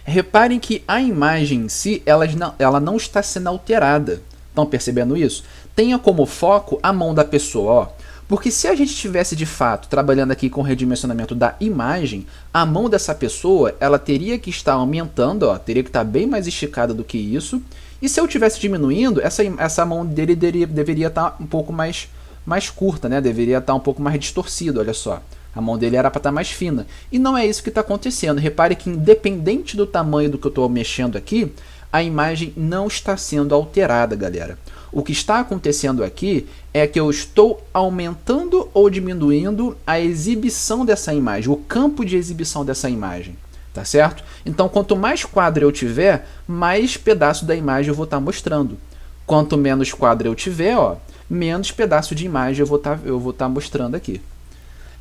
Reparem que a imagem em si, ela não está sendo alterada. Estão percebendo isso? Tenha como foco a mão da pessoa, ó. Porque se a gente estivesse de fato trabalhando aqui com o redimensionamento da imagem, a mão dessa pessoa, ela teria que estar aumentando, ó, teria que estar bem mais esticada do que isso. E se eu estivesse diminuindo, essa mão dele deveria estar um pouco mais curta, né? Deveria estar um pouco mais distorcida, olha só. A mão dele era para estar mais fina. E não é isso que está acontecendo. Repare que independente do tamanho do que eu estou mexendo aqui, a imagem não está sendo alterada, galera. O que está acontecendo aqui é que eu estou aumentando ou diminuindo a exibição dessa imagem, o campo de exibição dessa imagem, tá certo? Então, quanto mais quadro eu tiver, mais pedaço da imagem eu vou estar mostrando. Quanto menos quadro eu tiver, ó, menos pedaço de imagem eu vou estar mostrando aqui.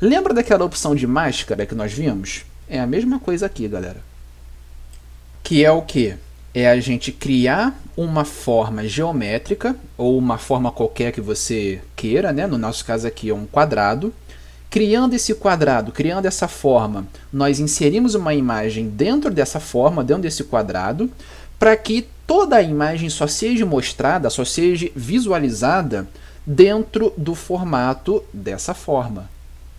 Lembra daquela opção de máscara que nós vimos? É a mesma coisa aqui, galera. Que é o quê? É a gente criar uma forma geométrica, ou uma forma qualquer que você queira, né? No nosso caso aqui é um quadrado. Criando esse quadrado, criando essa forma, nós inserimos uma imagem dentro dessa forma, dentro desse quadrado, para que toda a imagem só seja mostrada, só seja visualizada dentro do formato dessa forma.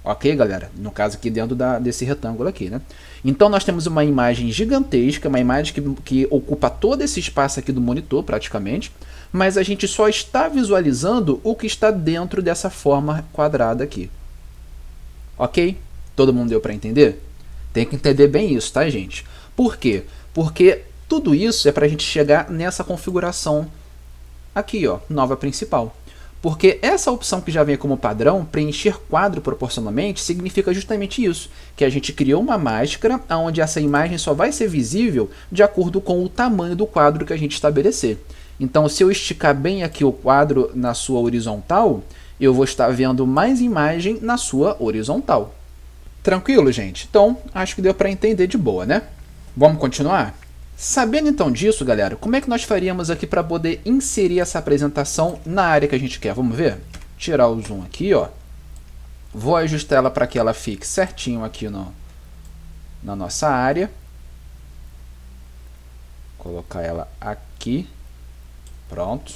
Ok, galera? No caso aqui dentro desse retângulo aqui, né? Então nós temos uma imagem gigantesca, uma imagem que ocupa todo esse espaço aqui do monitor praticamente, mas a gente só está visualizando o que está dentro dessa forma quadrada aqui. Ok? Todo mundo deu para entender? Tem que entender bem isso, tá, gente? Por quê? Porque tudo isso é para a gente chegar nessa configuração aqui, ó, nova principal. Porque essa opção que já vem como padrão, preencher quadro proporcionalmente, significa justamente isso, que a gente criou uma máscara onde essa imagem só vai ser visível de acordo com o tamanho do quadro que a gente estabelecer. Então, se eu esticar bem aqui o quadro na sua horizontal, eu vou estar vendo mais imagem na sua horizontal. Tranquilo, gente? Então, acho que deu para entender de boa, né? Vamos continuar? Sabendo então disso, galera, como é que nós faríamos aqui para poder inserir essa apresentação na área que a gente quer? Vamos ver? tirar o zoom aqui, ó. Vou ajustar ela para que ela fique certinho aqui na nossa área. Colocar ela aqui. Pronto.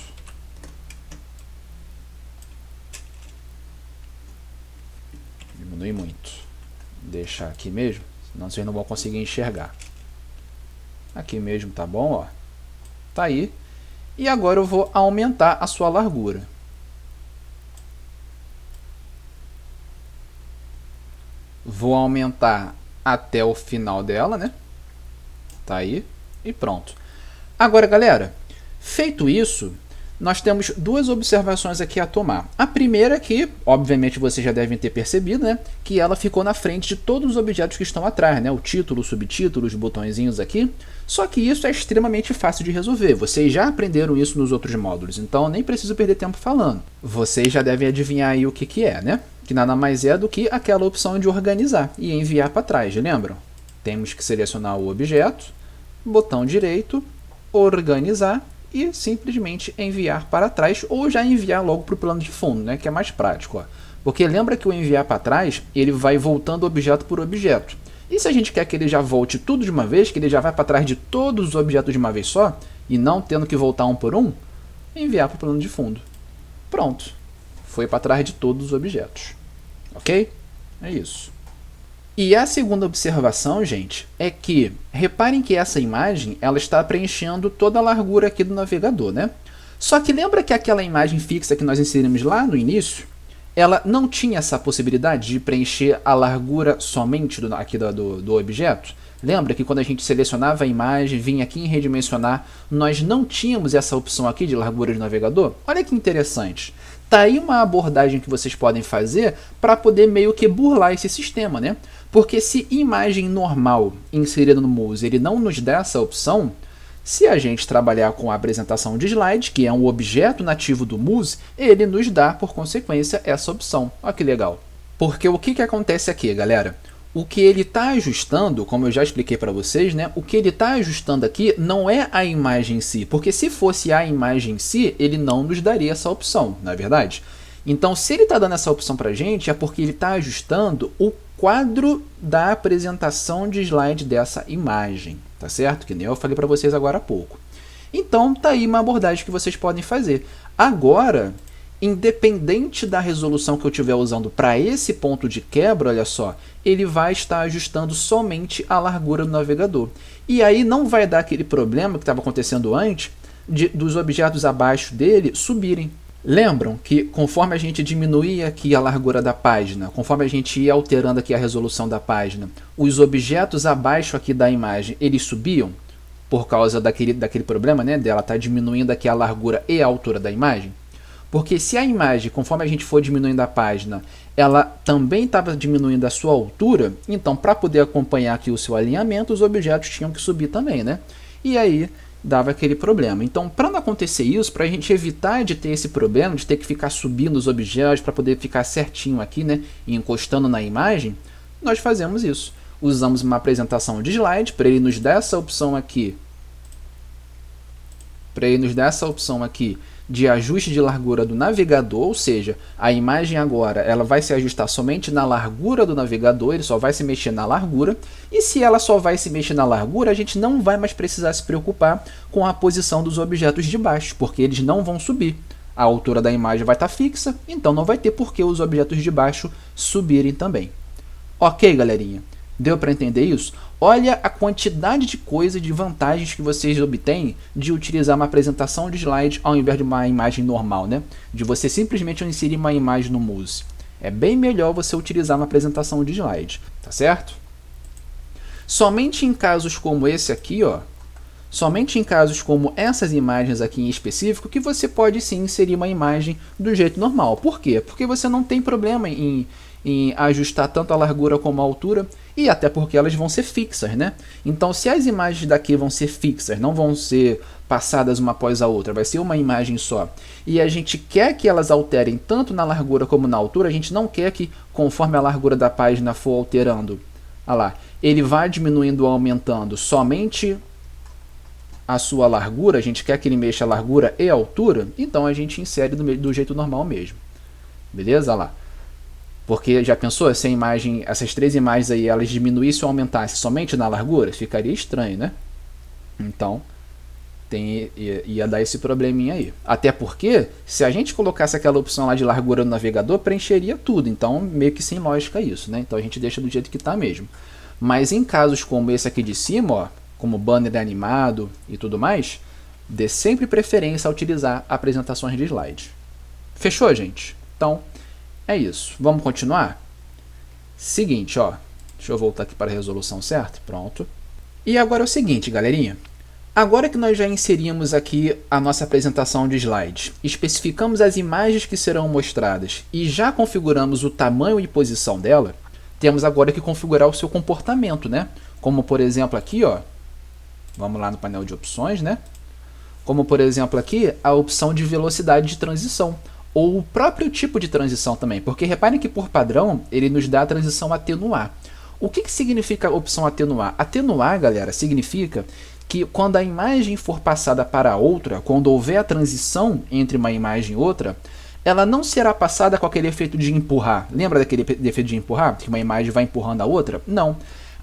Diminui muito. Deixar aqui mesmo, senão vocês não vão conseguir enxergar. Aqui mesmo tá bom, ó. Tá aí. E agora eu vou aumentar a sua largura. Vou aumentar até o final dela, né? Tá aí. E pronto. Agora, galera, feito isso, nós temos duas observações aqui a tomar. A primeira é que, obviamente, vocês já devem ter percebido, né? Que ela ficou na frente de todos os objetos que estão atrás, né? O título, o subtítulo, os botõezinhos aqui. Só que isso é extremamente fácil de resolver. Vocês já aprenderam isso nos outros módulos, então nem preciso perder tempo falando. Vocês já devem adivinhar aí o que é, né? Que nada mais é do que aquela opção de organizar e enviar para trás, lembram? Temos que selecionar o objeto, botão direito, organizar e simplesmente enviar para trás ou já enviar logo para o plano de fundo, né? Que é mais prático, ó. Porque lembra que o enviar para trás, ele vai voltando objeto por objeto. E se a gente quer que ele já volte tudo de uma vez, que ele já vai para trás de todos os objetos de uma vez só, e não tendo que voltar um por um, enviar para o plano de fundo. Pronto. Foi para trás de todos os objetos. Ok? É isso. E a segunda observação, gente, é que, reparem que essa imagem, ela está preenchendo toda a largura aqui do navegador, né? Só que lembra que aquela imagem fixa que nós inserimos lá no início, ela não tinha essa possibilidade de preencher a largura somente aqui do objeto? Lembra que quando a gente selecionava a imagem, vinha aqui em redimensionar, nós não tínhamos essa opção aqui de largura de navegador? Olha que interessante. Tá aí uma abordagem que vocês podem fazer para poder meio que burlar esse sistema, né? Porque se imagem normal inserida no Mouse ele não nos dá essa opção, se a gente trabalhar com a apresentação de slide, que é um objeto nativo do Mouse, ele nos dá, por consequência, essa opção. Olha que legal. Porque o que acontece aqui, galera? O que ele está ajustando, como eu já expliquei para vocês, né? O que ele está ajustando aqui não é a imagem em si, porque se fosse a imagem em si, ele não nos daria essa opção, não é verdade? Então, se ele está dando essa opção para a gente, é porque ele está ajustando o quadro da apresentação de slide dessa imagem, tá certo? Que nem eu falei para vocês agora há pouco. Então, tá aí uma abordagem que vocês podem fazer. Agora, independente da resolução que eu estiver usando para esse ponto de quebra, olha só, ele vai estar ajustando somente a largura do navegador. E aí não vai dar aquele problema que estava acontecendo antes, dos objetos abaixo dele subirem. Lembram que conforme a gente diminuía aqui a largura da página, conforme a gente ia alterando aqui a resolução da página, os objetos abaixo aqui da imagem, eles subiam? Por causa daquele problema, né, dela estar diminuindo aqui a largura e a altura da imagem? Porque se a imagem, conforme a gente for diminuindo a página, ela também estava diminuindo a sua altura, então para poder acompanhar aqui o seu alinhamento, os objetos tinham que subir também, né? E aí dava aquele problema. Então, para não acontecer isso, para a gente evitar de ter esse problema, de ter que ficar subindo os objetos para poder ficar certinho aqui, né, e encostando na imagem, nós fazemos isso. Usamos uma apresentação de slide para ele nos dar essa opção aqui. De ajuste de largura do navegador, ou seja, a imagem agora ela vai se ajustar somente na largura do navegador, ele só vai se mexer na largura, e se ela só vai se mexer na largura, a gente não vai mais precisar se preocupar com a posição dos objetos de baixo, porque eles não vão subir. A altura da imagem vai estar fixa, então não vai ter por que os objetos de baixo subirem também. Ok, galerinha? Deu para entender isso? Olha a quantidade de coisas, de vantagens que vocês obtêm de utilizar uma apresentação de slide ao invés de uma imagem normal, né? De você simplesmente inserir uma imagem no Mouse. É bem melhor você utilizar uma apresentação de slide, tá certo? Somente em casos como esse aqui, ó, somente em casos como essas imagens aqui em específico, que você pode sim inserir uma imagem do jeito normal. Por quê? Porque você não tem problema em ajustar tanto a largura como a altura, e até porque elas vão ser fixas, né? Então, se as imagens daqui vão ser fixas, não vão ser passadas uma após a outra, vai ser uma imagem só, e a gente quer que elas alterem tanto na largura como na altura, a gente não quer que, conforme a largura da página for alterando, olha lá, ele vai diminuindo ou aumentando somente a sua largura, a gente quer que ele mexa a largura e a altura, então a gente insere do jeito normal mesmo. Beleza? Olha lá. Porque já pensou se a imagem, essas 3 imagens aí, elas diminuíssem ou aumentassem somente na largura? Ficaria estranho, né? Então, ia dar esse probleminha aí. Até porque, se a gente colocasse aquela opção lá de largura no navegador, preencheria tudo. Então, meio que sem lógica isso, né? Então a gente deixa do jeito que está mesmo. Mas em casos como esse aqui de cima, ó, como banner animado e tudo mais, dê sempre preferência a utilizar apresentações de slide. Fechou, gente? Então, é isso. Vamos continuar? Seguinte, ó. Deixa eu voltar aqui para a resolução certa. Pronto. E agora é o seguinte, galerinha. Agora que nós já inserimos aqui a nossa apresentação de slides, especificamos as imagens que serão mostradas e já configuramos o tamanho e posição dela, temos agora que configurar o seu comportamento, né? Como por exemplo aqui, ó. Vamos lá no painel de opções, né? Como por exemplo aqui, a opção de velocidade de transição. Ou o próprio tipo de transição também, porque reparem que por padrão ele nos dá a transição atenuar. O que significa a opção atenuar? Atenuar, galera, significa que quando a imagem for passada para outra, quando houver a transição entre uma imagem e outra, ela não será passada com aquele efeito de empurrar. Lembra daquele efeito de empurrar? Que uma imagem vai empurrando a outra? Não.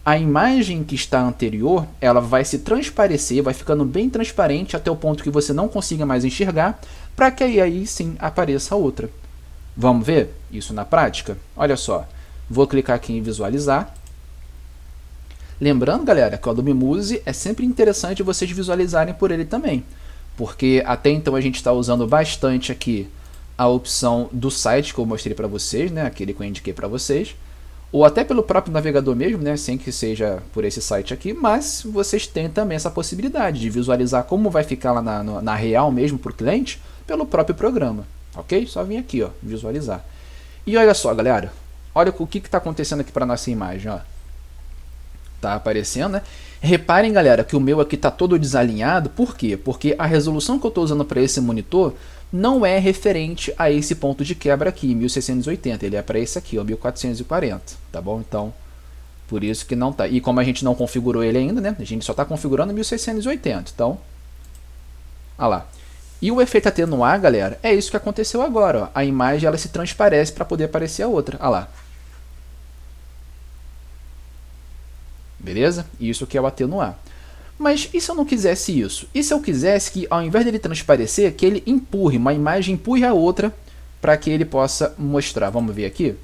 A imagem que está anterior, ela vai se transparecer, vai ficando bem transparente até o ponto que você não consiga mais enxergar, para que aí sim apareça a outra. Vamos ver isso na prática? Olha só, vou clicar aqui em visualizar. Lembrando, galera, que o Adobe Muse é sempre interessante vocês visualizarem por ele também, porque até então a gente está usando bastante aqui a opção do site que eu mostrei para vocês, né, aquele que eu indiquei para vocês, ou até pelo próprio navegador mesmo, né, sem que seja por esse site aqui, mas vocês têm também essa possibilidade de visualizar como vai ficar lá na real mesmo para o cliente, pelo próprio programa, ok? Só vir aqui, ó, visualizar. E olha só, galera, olha o que está acontecendo aqui para nossa imagem, ó. Tá aparecendo, né? Reparem, galera, que o meu aqui está todo desalinhado. Por quê? Porque a resolução que eu estou usando para esse monitor não é referente a esse ponto de quebra aqui, 1680. Ele é para esse aqui, ó, 1440. Tá bom? Então, por isso que não tá. E como a gente não configurou ele ainda, né? A gente só está configurando 1680. Então, olha lá. E o efeito atenuar, galera, é isso que aconteceu agora. Ó. A imagem ela se transparece para poder aparecer a outra. Olha lá. Beleza? Isso que é o atenuar. Mas e se eu não quisesse isso? E se eu quisesse que, ao invés dele transparecer, que ele empurre, uma imagem empurre a outra, para que ele possa mostrar? Vamos ver aqui?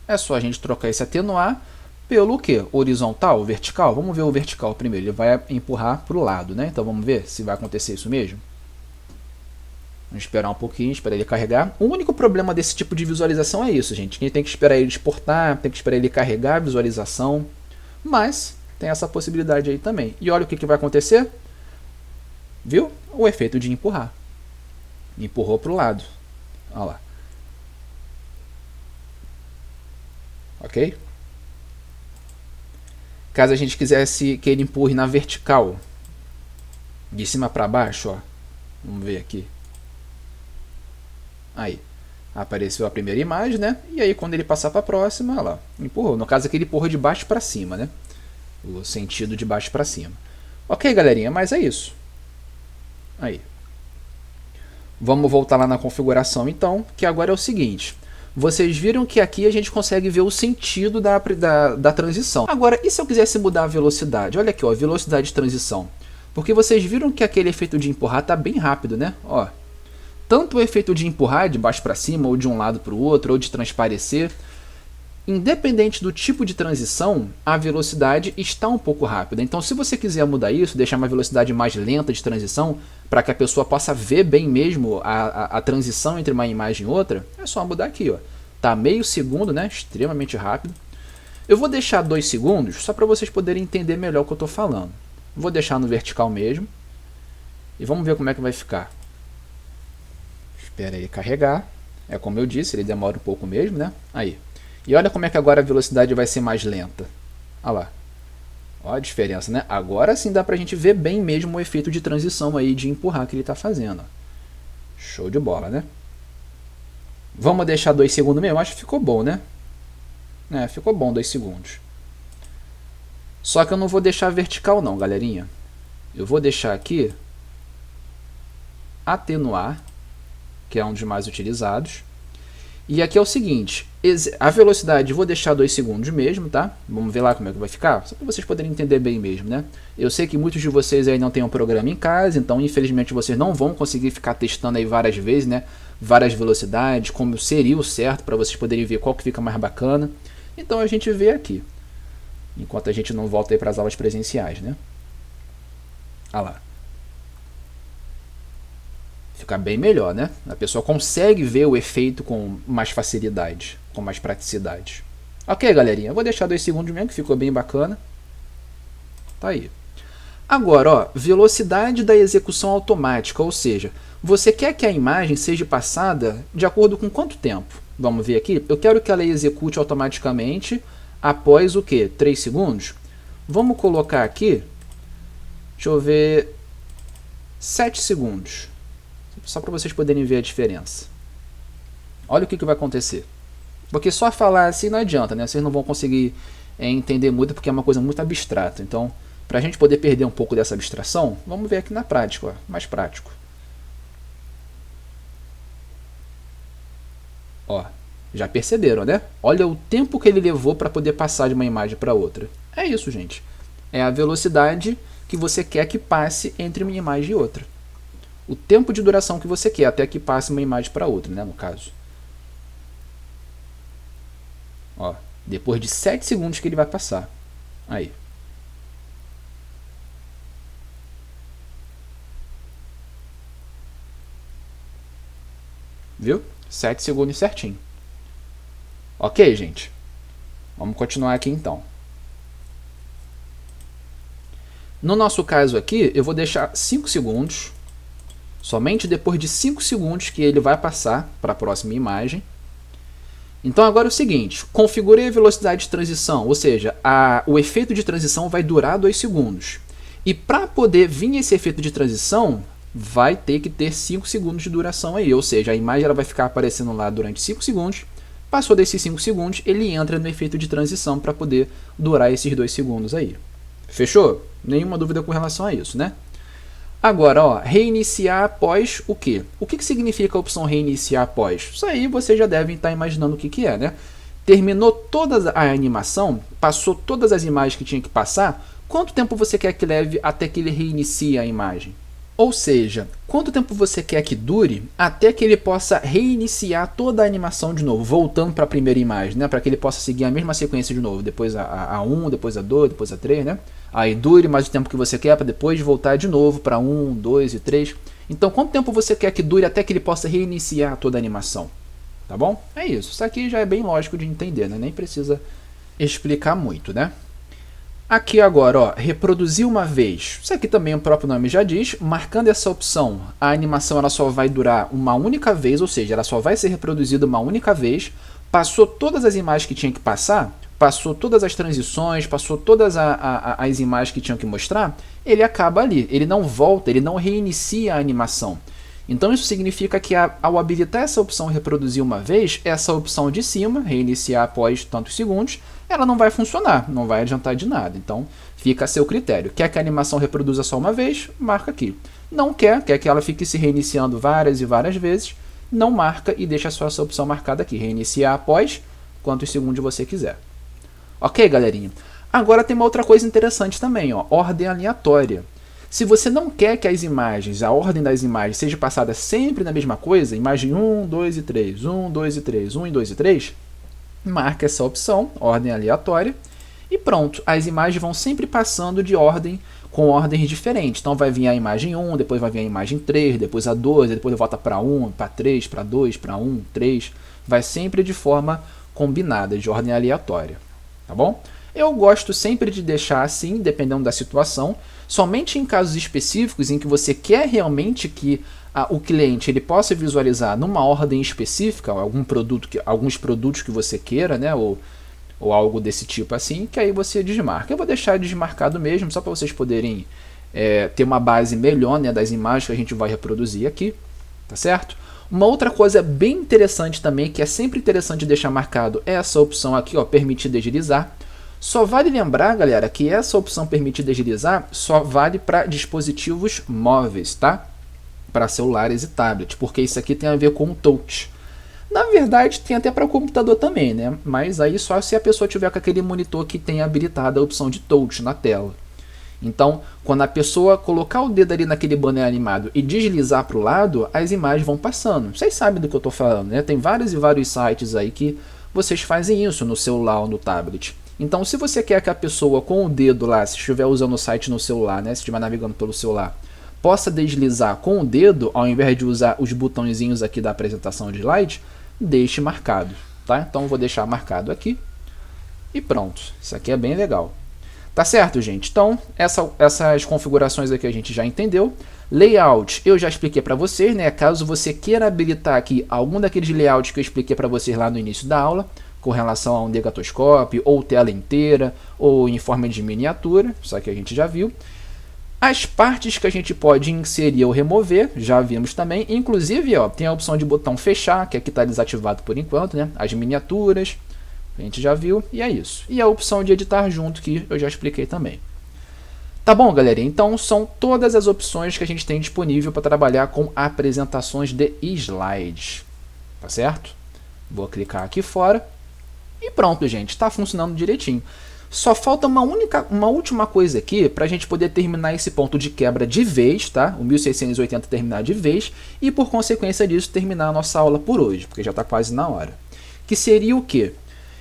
É só a gente trocar esse atenuar pelo quê? Horizontal, vertical? Vamos ver o vertical primeiro. Ele vai empurrar para o lado, né? Então vamos ver se vai acontecer isso mesmo. Vamos esperar um pouquinho, esperar ele carregar. O único problema desse tipo de visualização é isso, gente. A gente tem que esperar ele exportar, tem que esperar ele carregar a visualização. Mas tem essa possibilidade aí também. E olha o que vai acontecer. Viu? O efeito de empurrar. Empurrou para o lado. Olha lá. Ok? Caso a gente quisesse que ele empurre na vertical, de cima para baixo, ó. Vamos ver aqui. Aí, apareceu a primeira imagem, né? E aí quando ele passar para a próxima, olha lá, empurrou. No caso aqui ele empurrou de baixo para cima, né? O sentido de baixo para cima. Ok, galerinha, mas é isso. Aí. Vamos voltar lá na configuração então, que agora é o seguinte. Vocês viram que aqui a gente consegue ver o sentido da transição. Agora, e se eu quisesse mudar a velocidade? Olha aqui, ó, velocidade de transição. Porque vocês viram que aquele efeito de empurrar está bem rápido, né? Ó, tanto o efeito de empurrar de baixo para cima, ou de um lado para o outro, ou de transparecer, independente do tipo de transição, a velocidade está um pouco rápida. Então, se você quiser mudar isso, deixar uma velocidade mais lenta de transição, para que a pessoa possa ver bem mesmo a transição entre uma imagem e outra, é só mudar aqui, ó. Tá meio segundo, né? Extremamente rápido. Eu vou deixar 2 segundos, só para vocês poderem entender melhor o que eu estou falando. Vou deixar no vertical mesmo. E vamos ver como é que vai ficar. Espera ele carregar. É como eu disse, ele demora um pouco mesmo, né? Aí. E olha como é que agora a velocidade vai ser mais lenta. Olha lá. Olha a diferença, né? Agora sim dá pra gente ver bem mesmo o efeito de transição aí, de empurrar que ele tá fazendo. Show de bola, né? Vamos deixar 2 segundos mesmo? Acho que ficou bom, né? É, ficou bom 2 segundos. Só que eu não vou deixar vertical não, galerinha. Eu vou deixar aqui atenuar. que é um dos mais utilizados. E aqui é o seguinte, a velocidade vou deixar 2 segundos mesmo, tá? Vamos ver lá como é que vai ficar, só para vocês poderem entender bem mesmo, né? Eu sei que muitos de vocês aí não têm um programa em casa, então infelizmente vocês não vão conseguir ficar testando aí várias vezes, né? Várias velocidades, como seria o certo, para vocês poderem ver qual que fica mais bacana. Então a gente vê aqui, enquanto a gente não volta aí para as aulas presenciais, né? Olha lá. Fica bem melhor, né? A pessoa consegue ver o efeito com mais facilidade, com mais praticidade. Ok, galerinha, eu vou deixar 2 segundos mesmo, que ficou bem bacana. Tá aí. Agora, ó, velocidade da execução automática, ou seja, você quer que a imagem seja passada de acordo com quanto tempo? Vamos ver aqui. Eu quero que ela execute automaticamente após o quê? 3 segundos? Vamos colocar aqui, deixa eu ver, 7 segundos. Só para vocês poderem ver a diferença. Olha o que vai acontecer. Porque só falar assim não adianta, né? Vocês não vão conseguir entender muito porque é uma coisa muito abstrata. Então, para a gente poder perder um pouco dessa abstração, vamos ver aqui na prática, ó, mais prático. Ó, já perceberam, né? Olha o tempo que ele levou para poder passar de uma imagem para outra. É isso, gente. É a velocidade que você quer que passe entre uma imagem e outra. O tempo de duração que você quer, até que passe uma imagem para outra, né, no caso. Ó, depois de 7 segundos que ele vai passar. Aí. Viu? 7 segundos certinho. Ok, gente? Vamos continuar aqui então. No nosso caso aqui, eu vou deixar 5 segundos. Somente depois de 5 segundos que ele vai passar para a próxima imagem. Então agora é o seguinte, configurei a velocidade de transição, ou seja, o efeito de transição vai durar 2 segundos. E para poder vir esse efeito de transição, vai ter que ter 5 segundos de duração aí, ou seja, a imagem ela vai ficar aparecendo lá durante 5 segundos, passou desses 5 segundos, ele entra no efeito de transição para poder durar esses 2 segundos aí. Fechou? Nenhuma dúvida com relação a isso, né? Agora, ó, reiniciar após o quê? O que significa a opção reiniciar após? Isso aí vocês já devem estar imaginando o que é, né? Terminou toda a animação, passou todas as imagens que tinha que passar, quanto tempo você quer que leve até que ele reinicie a imagem? Ou seja, quanto tempo você quer que dure até que ele possa reiniciar toda a animação de novo, voltando para a primeira imagem, né? Para que ele possa seguir a mesma sequência de novo, depois a 1, depois a 2, depois a 3, né? Aí dure mais o tempo que você quer para depois voltar de novo para 1, 2 e 3. Então, quanto tempo você quer que dure até que ele possa reiniciar toda a animação? Tá bom? É isso. Isso aqui já é bem lógico de entender, né? Nem precisa explicar muito, né? Aqui agora, ó, reproduzir uma vez. Isso aqui também o próprio nome já diz. Marcando essa opção, a animação ela só vai durar uma única vez, ou seja, ela só vai ser reproduzida uma única vez. Passou todas as imagens que tinha que passar, passou todas as transições, passou todas as imagens que tinham que mostrar, ele acaba ali. Ele não volta, ele não reinicia a animação. Então isso significa que ao habilitar essa opção reproduzir uma vez, essa opção de cima, reiniciar após tantos segundos, ela não vai funcionar, não vai adiantar de nada. Então fica a seu critério. Quer que a animação reproduza só uma vez? Marca aqui. Não quer que ela fique se reiniciando várias e várias vezes? Não marca e deixa só essa opção marcada aqui. Reiniciar após quantos segundos você quiser. Ok, galerinha? Agora tem uma outra coisa interessante também, ó, ordem aleatória. Se você não quer que as imagens, a ordem das imagens seja passada sempre na mesma coisa, imagem 1, 2 e 3, 1, 2 e 3, 1 e 2 e 3, marca essa opção, ordem aleatória, e pronto, as imagens vão sempre passando de ordem, com ordens diferentes. Então vai vir a imagem 1, depois vai vir a imagem 3, depois a 2, depois volta para 1, para 3, para 2, para 1, 3, vai sempre de forma combinada, de ordem aleatória, tá bom? Eu gosto sempre de deixar assim, dependendo da situação, somente em casos específicos em que você quer realmente que o cliente ele possa visualizar numa ordem específica, alguns produtos que você queira, né, ou algo desse tipo assim, que aí você desmarca. Eu vou deixar desmarcado mesmo, só para vocês poderem ter uma base melhor, né, das imagens que a gente vai reproduzir aqui, tá certo? Uma outra coisa bem interessante também, que é sempre interessante deixar marcado, é essa opção aqui, ó, permitir deslizar. Só vale lembrar, galera, que essa opção permitir deslizar só vale para dispositivos móveis, tá? para celulares e tablets, porque isso aqui tem a ver com o touch. Na verdade, tem até para computador também, né? Mas aí só se a pessoa tiver com aquele monitor que tem habilitada a opção de touch na tela. Então, quando a pessoa colocar o dedo ali naquele banner animado e deslizar para o lado, as imagens vão passando. Vocês sabem do que eu estou falando, né? Tem vários e vários sites aí que vocês fazem isso no celular ou no tablet. Então, se você quer que a pessoa com o dedo lá, se estiver usando o site no celular, né? Se estiver navegando pelo celular, possa deslizar com o dedo, ao invés de usar os botõezinhos aqui da apresentação de slide, deixe marcado, tá? Então, eu vou deixar marcado aqui e pronto. Isso aqui é bem legal. Tá certo, gente? Então, essas configurações aqui a gente já entendeu. Layout, eu já expliquei para vocês, né? Caso você queira habilitar aqui algum daqueles layouts que eu expliquei para vocês lá no início da aula, com relação a um negatoscope, ou tela inteira, ou em forma de miniatura, isso aqui a gente já viu. As partes que a gente pode inserir ou remover, já vimos também. Inclusive, ó, tem a opção de botão fechar, que aqui está desativado por enquanto, né? As miniaturas, a gente já viu, e é isso. E a opção de editar junto, que eu já expliquei também. Tá bom, galera? Então, são todas as opções que a gente tem disponível para trabalhar com apresentações de slides. Tá certo? Vou clicar aqui fora. E pronto, gente. Está funcionando direitinho. Só falta uma última coisa aqui para a gente poder terminar esse ponto de quebra de vez, tá? O 1680 terminar de vez e, por consequência disso, terminar a nossa aula por hoje, porque já está quase na hora. Que seria o quê?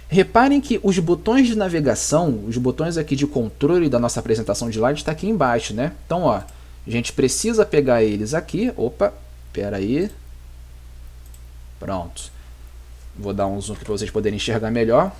Reparem que os botões de navegação, os botões aqui de controle da nossa apresentação de slide está aqui embaixo, né? Então, ó, a gente precisa pegar eles aqui. Opa, espera aí. Pronto. Vou dar um zoom aqui para vocês poderem enxergar melhor.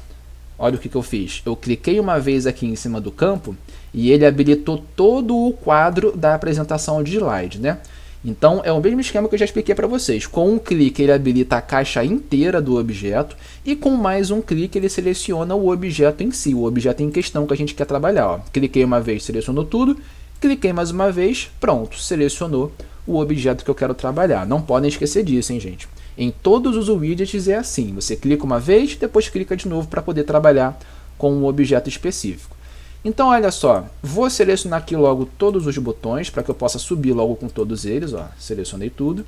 Olha o que eu fiz. Eu cliquei uma vez aqui em cima do campo e ele habilitou todo o quadro da apresentação de slide, né? Então, é o mesmo esquema que eu já expliquei para vocês. Com um clique, ele habilita a caixa inteira do objeto e com mais um clique, ele seleciona o objeto em si, o objeto em questão que a gente quer trabalhar. Ó. Cliquei uma vez, selecionou tudo. Cliquei mais uma vez, pronto, selecionou o objeto que eu quero trabalhar. Não podem esquecer disso, hein, gente? Em todos os widgets é assim. Você clica uma vez, depois clica de novo para poder trabalhar com um objeto específico. Então, olha só, vou selecionar aqui logo todos os botões para que eu possa subir logo com todos eles. Ó, selecionei tudo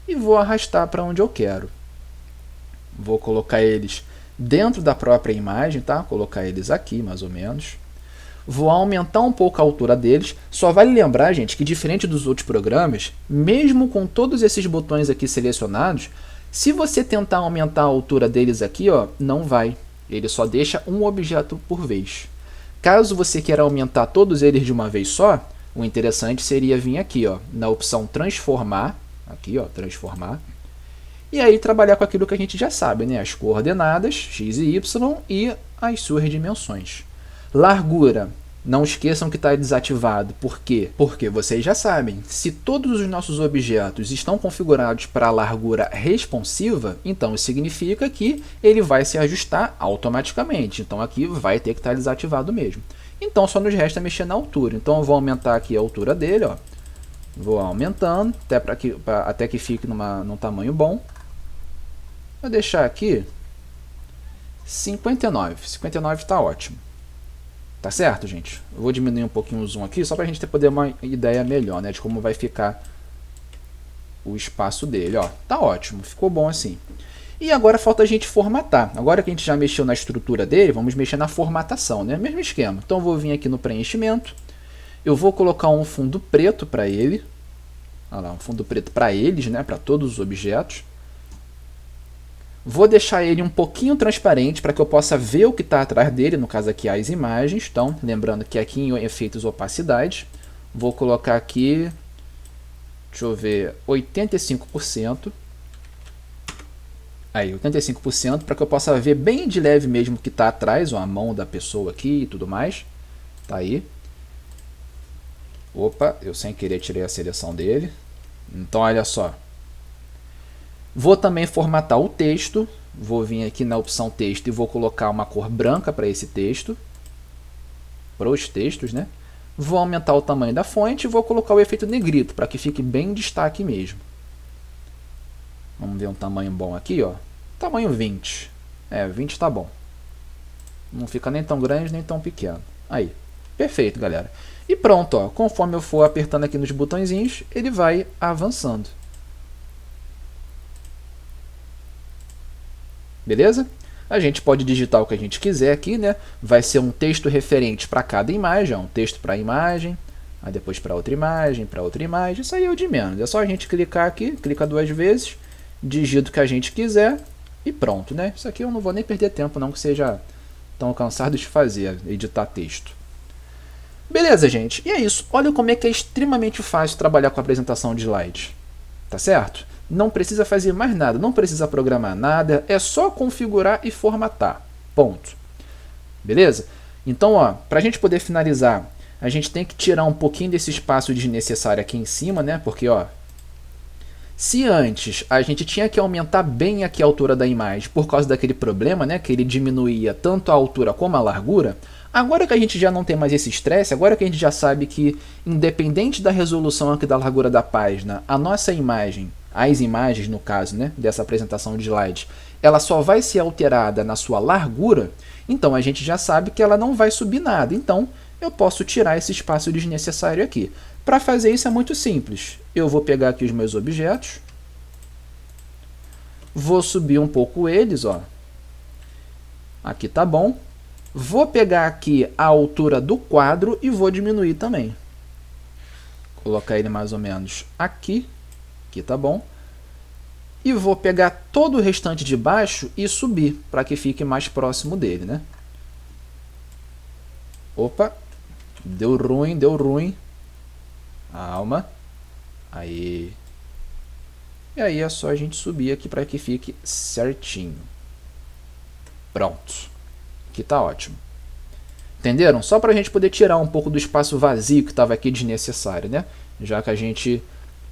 e vou arrastar para onde eu quero. Vou colocar eles dentro da própria imagem, tá? Colocar eles aqui, mais ou menos. Vou aumentar um pouco a altura deles. Só vale lembrar, gente, que diferente dos outros programas, mesmo com todos esses botões aqui selecionados, se você tentar aumentar a altura deles aqui, ó, não vai. Ele só deixa um objeto por vez. Caso você queira aumentar todos eles de uma vez só, o interessante seria vir aqui, ó, na opção transformar, aqui, ó, transformar, e aí trabalhar com aquilo que a gente já sabe, né, as coordenadas, x e y e as suas dimensões. Largura, não esqueçam que está desativado. Por quê? Porque vocês já sabem, se todos os nossos objetos estão configurados para a largura responsiva, então isso significa que ele vai se ajustar automaticamente. Então aqui vai ter que estar desativado mesmo. Então só nos resta mexer na altura. Então eu vou aumentar aqui a altura dele, ó. Vou aumentando até que fique num tamanho bom. Vou deixar aqui 59. 59 está ótimo. Tá certo, gente? Eu vou diminuir um pouquinho o zoom aqui, só para a gente ter uma ideia melhor, né, de como vai ficar o espaço dele. Ó, tá ótimo, ficou bom assim. E agora falta a gente formatar. Agora que a gente já mexeu na estrutura dele, vamos mexer na formatação, né? Mesmo esquema. Então eu vou vir aqui no preenchimento. Eu vou colocar um fundo preto para ele. Olha lá, um fundo preto para eles, né? Para todos os objetos. Vou deixar ele um pouquinho transparente para que eu possa ver o que está atrás dele, no caso aqui as imagens. Então, lembrando que aqui em efeitos opacidade, vou colocar aqui, deixa eu ver, 85%. Aí, 85% para que eu possa ver bem de leve mesmo o que está atrás, ó, a mão da pessoa aqui e tudo mais. Tá aí. Opa, eu sem querer tirei a seleção dele. Então, olha só. Vou também formatar o texto. Vou vir aqui na opção texto e vou colocar uma cor branca para esse texto. Para os textos, né? Vou aumentar o tamanho da fonte e vou colocar o efeito negrito para que fique bem em destaque mesmo. Vamos ver um tamanho bom aqui, ó. Tamanho 20. 20 tá bom. Não fica nem tão grande nem tão pequeno. Aí, perfeito, galera. E pronto, ó, conforme eu for apertando aqui nos botõezinhos, ele vai avançando. Beleza? A gente pode digitar o que a gente quiser aqui, né? Vai ser um texto referente para cada imagem, ó, um texto para a imagem, aí depois para outra imagem, isso aí é o de menos. É só a gente clicar aqui, clica 2 vezes, digita o que a gente quiser e pronto, né? Isso aqui eu não vou nem perder tempo não, que seja tão cansado de fazer, editar texto. Beleza, gente? E é isso. Olha como é que é extremamente fácil trabalhar com a apresentação de slides. Tá certo? Não precisa fazer mais nada, não precisa programar nada, é só configurar e formatar. Ponto. Beleza? Então, para a gente poder finalizar, a gente tem que tirar um pouquinho desse espaço desnecessário aqui em cima, né? Porque, se antes a gente tinha que aumentar bem aqui a altura da imagem por causa daquele problema, né? Que ele diminuía tanto a altura como a largura, agora que a gente já não tem mais esse estresse, agora que a gente já sabe que, independente da resolução aqui da largura da página, a nossa imagem, as imagens no caso, né, dessa apresentação de slides, ela só vai ser alterada na sua largura, então a gente já sabe que ela não vai subir nada. Então eu posso tirar esse espaço desnecessário aqui. Para fazer isso é muito simples. Eu vou pegar aqui os meus objetos, vou subir um pouco eles, aqui tá bom. Vou pegar aqui a altura do quadro e vou diminuir também. Colocar ele mais ou menos aqui tá bom. E vou pegar todo o restante de baixo e subir, para que fique mais próximo dele, né? Opa, deu ruim. Calma. Aí. E aí é só a gente subir aqui para que fique certinho. Pronto. Aqui tá ótimo. Entenderam? Só para a gente poder tirar um pouco do espaço vazio que estava aqui desnecessário, né? Já que a gente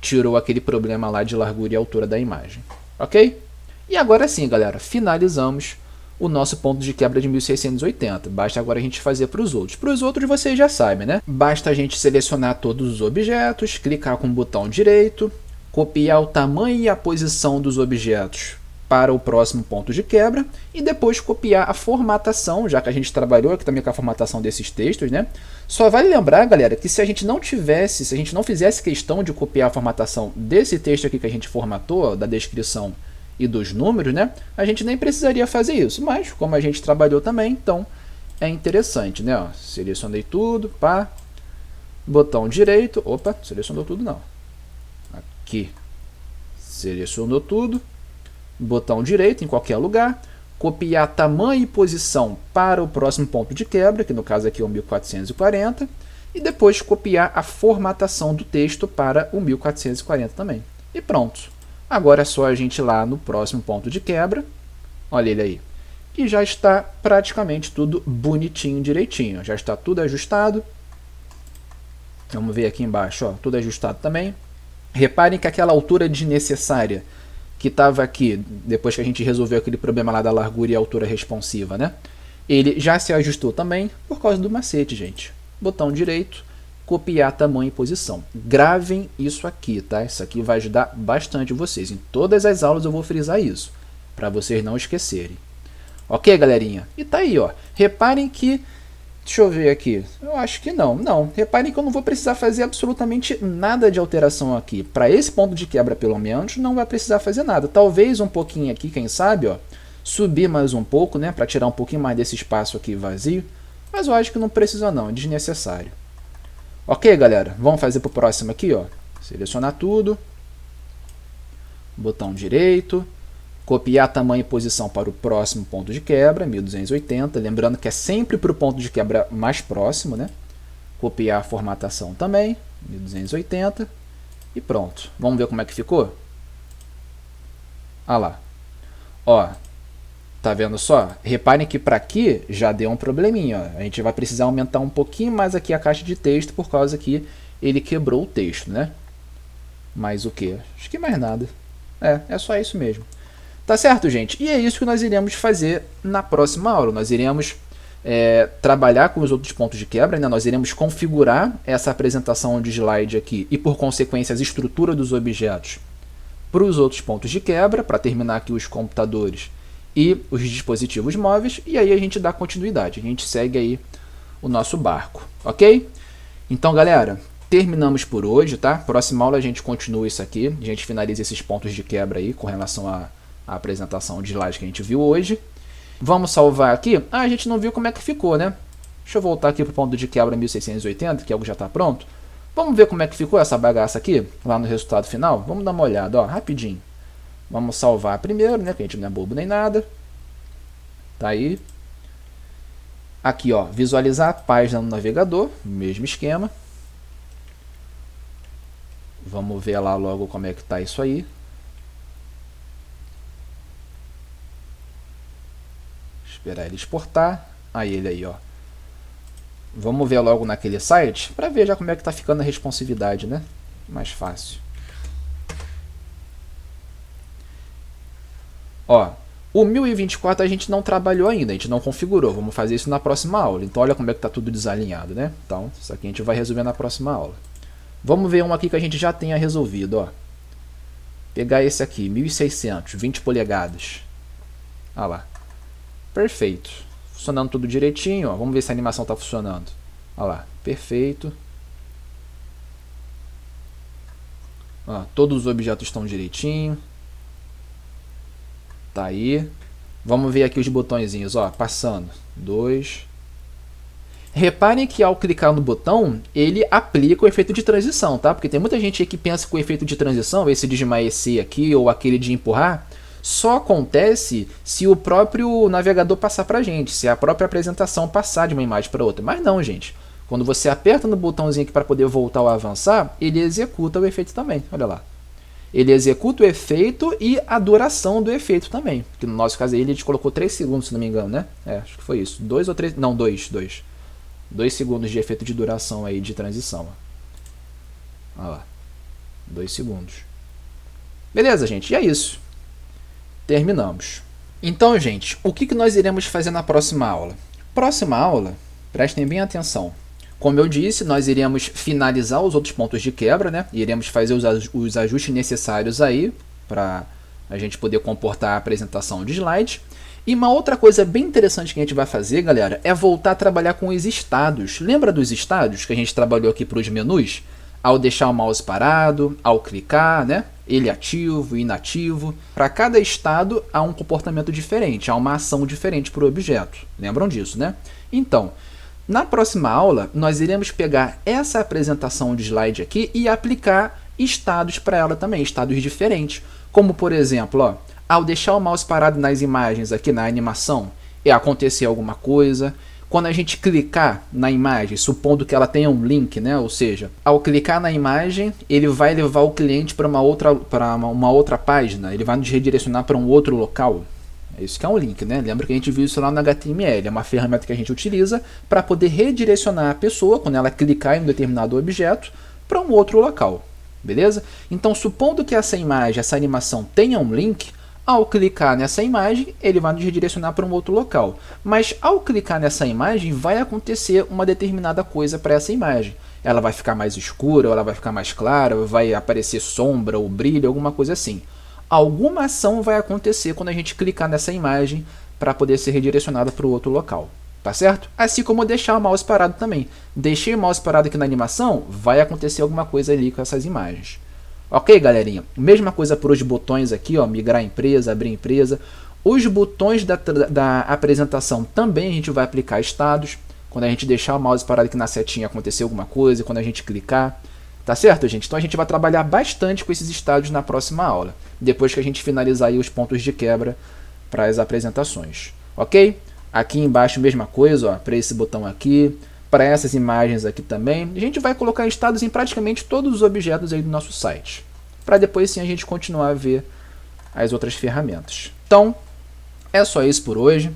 tirou aquele problema lá de largura e altura da imagem. Ok? E agora sim, galera, finalizamos o nosso ponto de quebra de 1680. Basta agora a gente fazer para os outros. Para os outros vocês já sabem, né? Basta a gente selecionar todos os objetos, clicar com o botão direito, copiar o tamanho e a posição dos objetos para o próximo ponto de quebra e depois copiar a formatação, já que a gente trabalhou aqui também com a formatação desses textos, né? Só vale lembrar, galera, que se a gente não fizesse questão de copiar a formatação desse texto aqui que a gente formatou, da descrição e dos números, né? A gente nem precisaria fazer isso, mas como a gente trabalhou também, então é interessante, né? Selecionei tudo, pá, botão direito, opa, selecionou tudo não, aqui, selecionou tudo, botão direito em qualquer lugar, copiar tamanho e posição para o próximo ponto de quebra, que no caso aqui é o 1440, e depois copiar a formatação do texto para o 1440 também. E pronto. Agora é só a gente ir lá no próximo ponto de quebra, olha ele aí, e já está praticamente tudo bonitinho, direitinho, já está tudo ajustado. Vamos ver aqui embaixo, tudo ajustado também. Reparem que aquela altura desnecessária que estava aqui, depois que a gente resolveu aquele problema lá da largura e altura responsiva, né? Ele já se ajustou também por causa do macete, gente. Botão direito, copiar tamanho e posição. Gravem isso aqui, tá? Isso aqui vai ajudar bastante vocês. Em todas as aulas eu vou frisar isso, para vocês não esquecerem. Ok, galerinha? E tá aí, Reparem que... Deixa eu ver aqui. Eu acho que não. Não. Reparem que eu não vou precisar fazer absolutamente nada de alteração aqui. Para esse ponto de quebra, pelo menos, não vai precisar fazer nada. Talvez um pouquinho aqui, quem sabe, subir mais um pouco, né? Para tirar um pouquinho mais desse espaço aqui vazio. Mas eu acho que não precisa não, é desnecessário. Ok, galera? Vamos fazer para o próximo aqui, Selecionar tudo. Botão direito. Copiar tamanho e posição para o próximo ponto de quebra, 1280. Lembrando que é sempre para o ponto de quebra mais próximo, né? Copiar a formatação também, 1280. E pronto. Vamos ver como é que ficou? Olha lá. Tá vendo só? Reparem que para aqui já deu um probleminha. A gente vai precisar aumentar um pouquinho mais aqui a caixa de texto por causa que ele quebrou o texto, né? Mais o que? Acho que mais nada. É só isso mesmo. Tá certo, gente? E é isso que nós iremos fazer na próxima aula. Nós iremos trabalhar com os outros pontos de quebra, né? Nós iremos configurar essa apresentação de slide aqui e, por consequência, a estrutura dos objetos para os outros pontos de quebra, para terminar aqui os computadores e os dispositivos móveis, e aí a gente dá continuidade, a gente segue aí o nosso barco, ok? Então, galera, terminamos por hoje, tá? Próxima aula a gente continua isso aqui, a gente finaliza esses pontos de quebra aí com relação à apresentação de slide que a gente viu hoje. Vamos salvar aqui. Ah, a gente não viu como é que ficou, né? Deixa eu voltar aqui para o ponto de quebra 1680, que é o que já está pronto. Vamos ver como é que ficou essa bagaça aqui, lá no resultado final? Vamos dar uma olhada, ó, rapidinho. Vamos salvar primeiro, né, que a gente não é bobo nem nada. Tá aí. Aqui, ó, visualizar a página no navegador, mesmo esquema. Vamos ver lá logo como é que tá isso aí. Esperar ele exportar. Aí ele aí, ó. Vamos ver logo naquele site para ver já como é que tá ficando a responsividade, né? Mais fácil. Ó, o 1024 a gente não trabalhou ainda, a gente não configurou. Vamos fazer isso na próxima aula. Então olha como é que tá tudo desalinhado, né? Então isso aqui a gente vai resolver na próxima aula. Vamos ver um aqui que a gente já tenha resolvido, ó. Pegar esse aqui, 1600, 20 polegadas. Olha lá. Perfeito. Funcionando tudo direitinho, ó. Vamos ver se a animação está funcionando. Olha lá, perfeito. Ó, todos os objetos estão direitinho. Tá aí. Vamos ver aqui os botõezinhos, ó, passando. 2. Reparem que ao clicar no botão, ele aplica o efeito de transição, tá? Porque tem muita gente aí que pensa que o efeito de transição, esse de esmaecer aqui ou aquele de empurrar, só acontece se o próprio navegador passar para a gente, se a própria apresentação passar de uma imagem para outra. Mas não, gente. Quando você aperta no botãozinho aqui para poder voltar ou avançar, ele executa o efeito também. Olha lá. Ele executa o efeito e a duração do efeito também. Que no nosso caso aí, ele colocou 3 segundos, se não me engano, né? É, acho que foi isso. 2 ou 3... Não, 2. 2 segundos de efeito de duração aí de transição. Olha lá. 2 segundos. Beleza, gente. E é isso. Terminamos. Então, gente, o que nós iremos fazer na próxima aula? Próxima aula, prestem bem atenção. Como eu disse, nós iremos finalizar os outros pontos de quebra, né? Iremos fazer os ajustes necessários aí para a gente poder comportar a apresentação de slide. E uma outra coisa bem interessante que a gente vai fazer, galera, é voltar a trabalhar com os estados. Lembra dos estados que a gente trabalhou aqui para os menus? Ao deixar o mouse parado, ao clicar, né? Ele ativo, inativo. Para cada estado há um comportamento diferente, há uma ação diferente para o objeto. Lembram disso, né? Então, na próxima aula, nós iremos pegar essa apresentação de slide aqui e aplicar estados para ela também, estados diferentes. Como, por exemplo, ó, ao deixar o mouse parado nas imagens aqui na animação, acontecer alguma coisa. Quando a gente clicar na imagem, supondo que ela tenha um link, né? Ou seja, ao clicar na imagem, ele vai levar o cliente para uma outra página, ele vai nos redirecionar para um outro local. É isso que é um link, né? Lembra que a gente viu isso lá no HTML, é uma ferramenta que a gente utiliza para poder redirecionar a pessoa, quando ela clicar em um determinado objeto, para um outro local, beleza? Então, supondo que essa imagem, essa animação tenha um link, ao clicar nessa imagem, ele vai nos redirecionar para um outro local. Mas ao clicar nessa imagem, vai acontecer uma determinada coisa para essa imagem. Ela vai ficar mais escura, ou ela vai ficar mais clara, ou vai aparecer sombra ou brilho, alguma coisa assim. Alguma ação vai acontecer quando a gente clicar nessa imagem para poder ser redirecionada para o outro local. Tá certo? Assim como deixar o mouse parado também. Deixei o mouse parado aqui na animação, vai acontecer alguma coisa ali com essas imagens. Ok, galerinha? Mesma coisa para os botões aqui, ó, migrar empresa, abrir empresa. Os botões da apresentação também a gente vai aplicar estados. Quando a gente deixar o mouse parado aqui na setinha acontecer alguma coisa, quando a gente clicar. Tá certo, gente? Então a gente vai trabalhar bastante com esses estados na próxima aula. Depois que a gente finalizar aí os pontos de quebra para as apresentações. Ok? Aqui embaixo mesma coisa, ó, para esse botão aqui. Para essas imagens aqui também, a gente vai colocar estados em praticamente todos os objetos aí do nosso site, para depois sim a gente continuar a ver as outras ferramentas. Então, é só isso por hoje.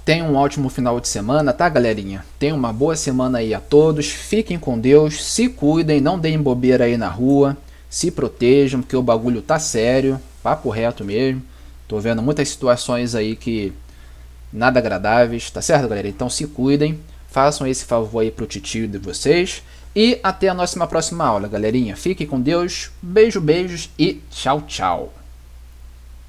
Tenham um ótimo final de semana, tá, galerinha? Tenham uma boa semana aí a todos, fiquem com Deus, se cuidem, não deem bobeira aí na rua, se protejam, porque o bagulho tá sério, papo reto mesmo. Tô vendo muitas situações aí que nada agradáveis, tá certo, galera? Então se cuidem. Façam esse favor aí pro titio de vocês. E até a nossa próxima aula, galerinha. Fiquem com Deus. Beijos e tchau, tchau.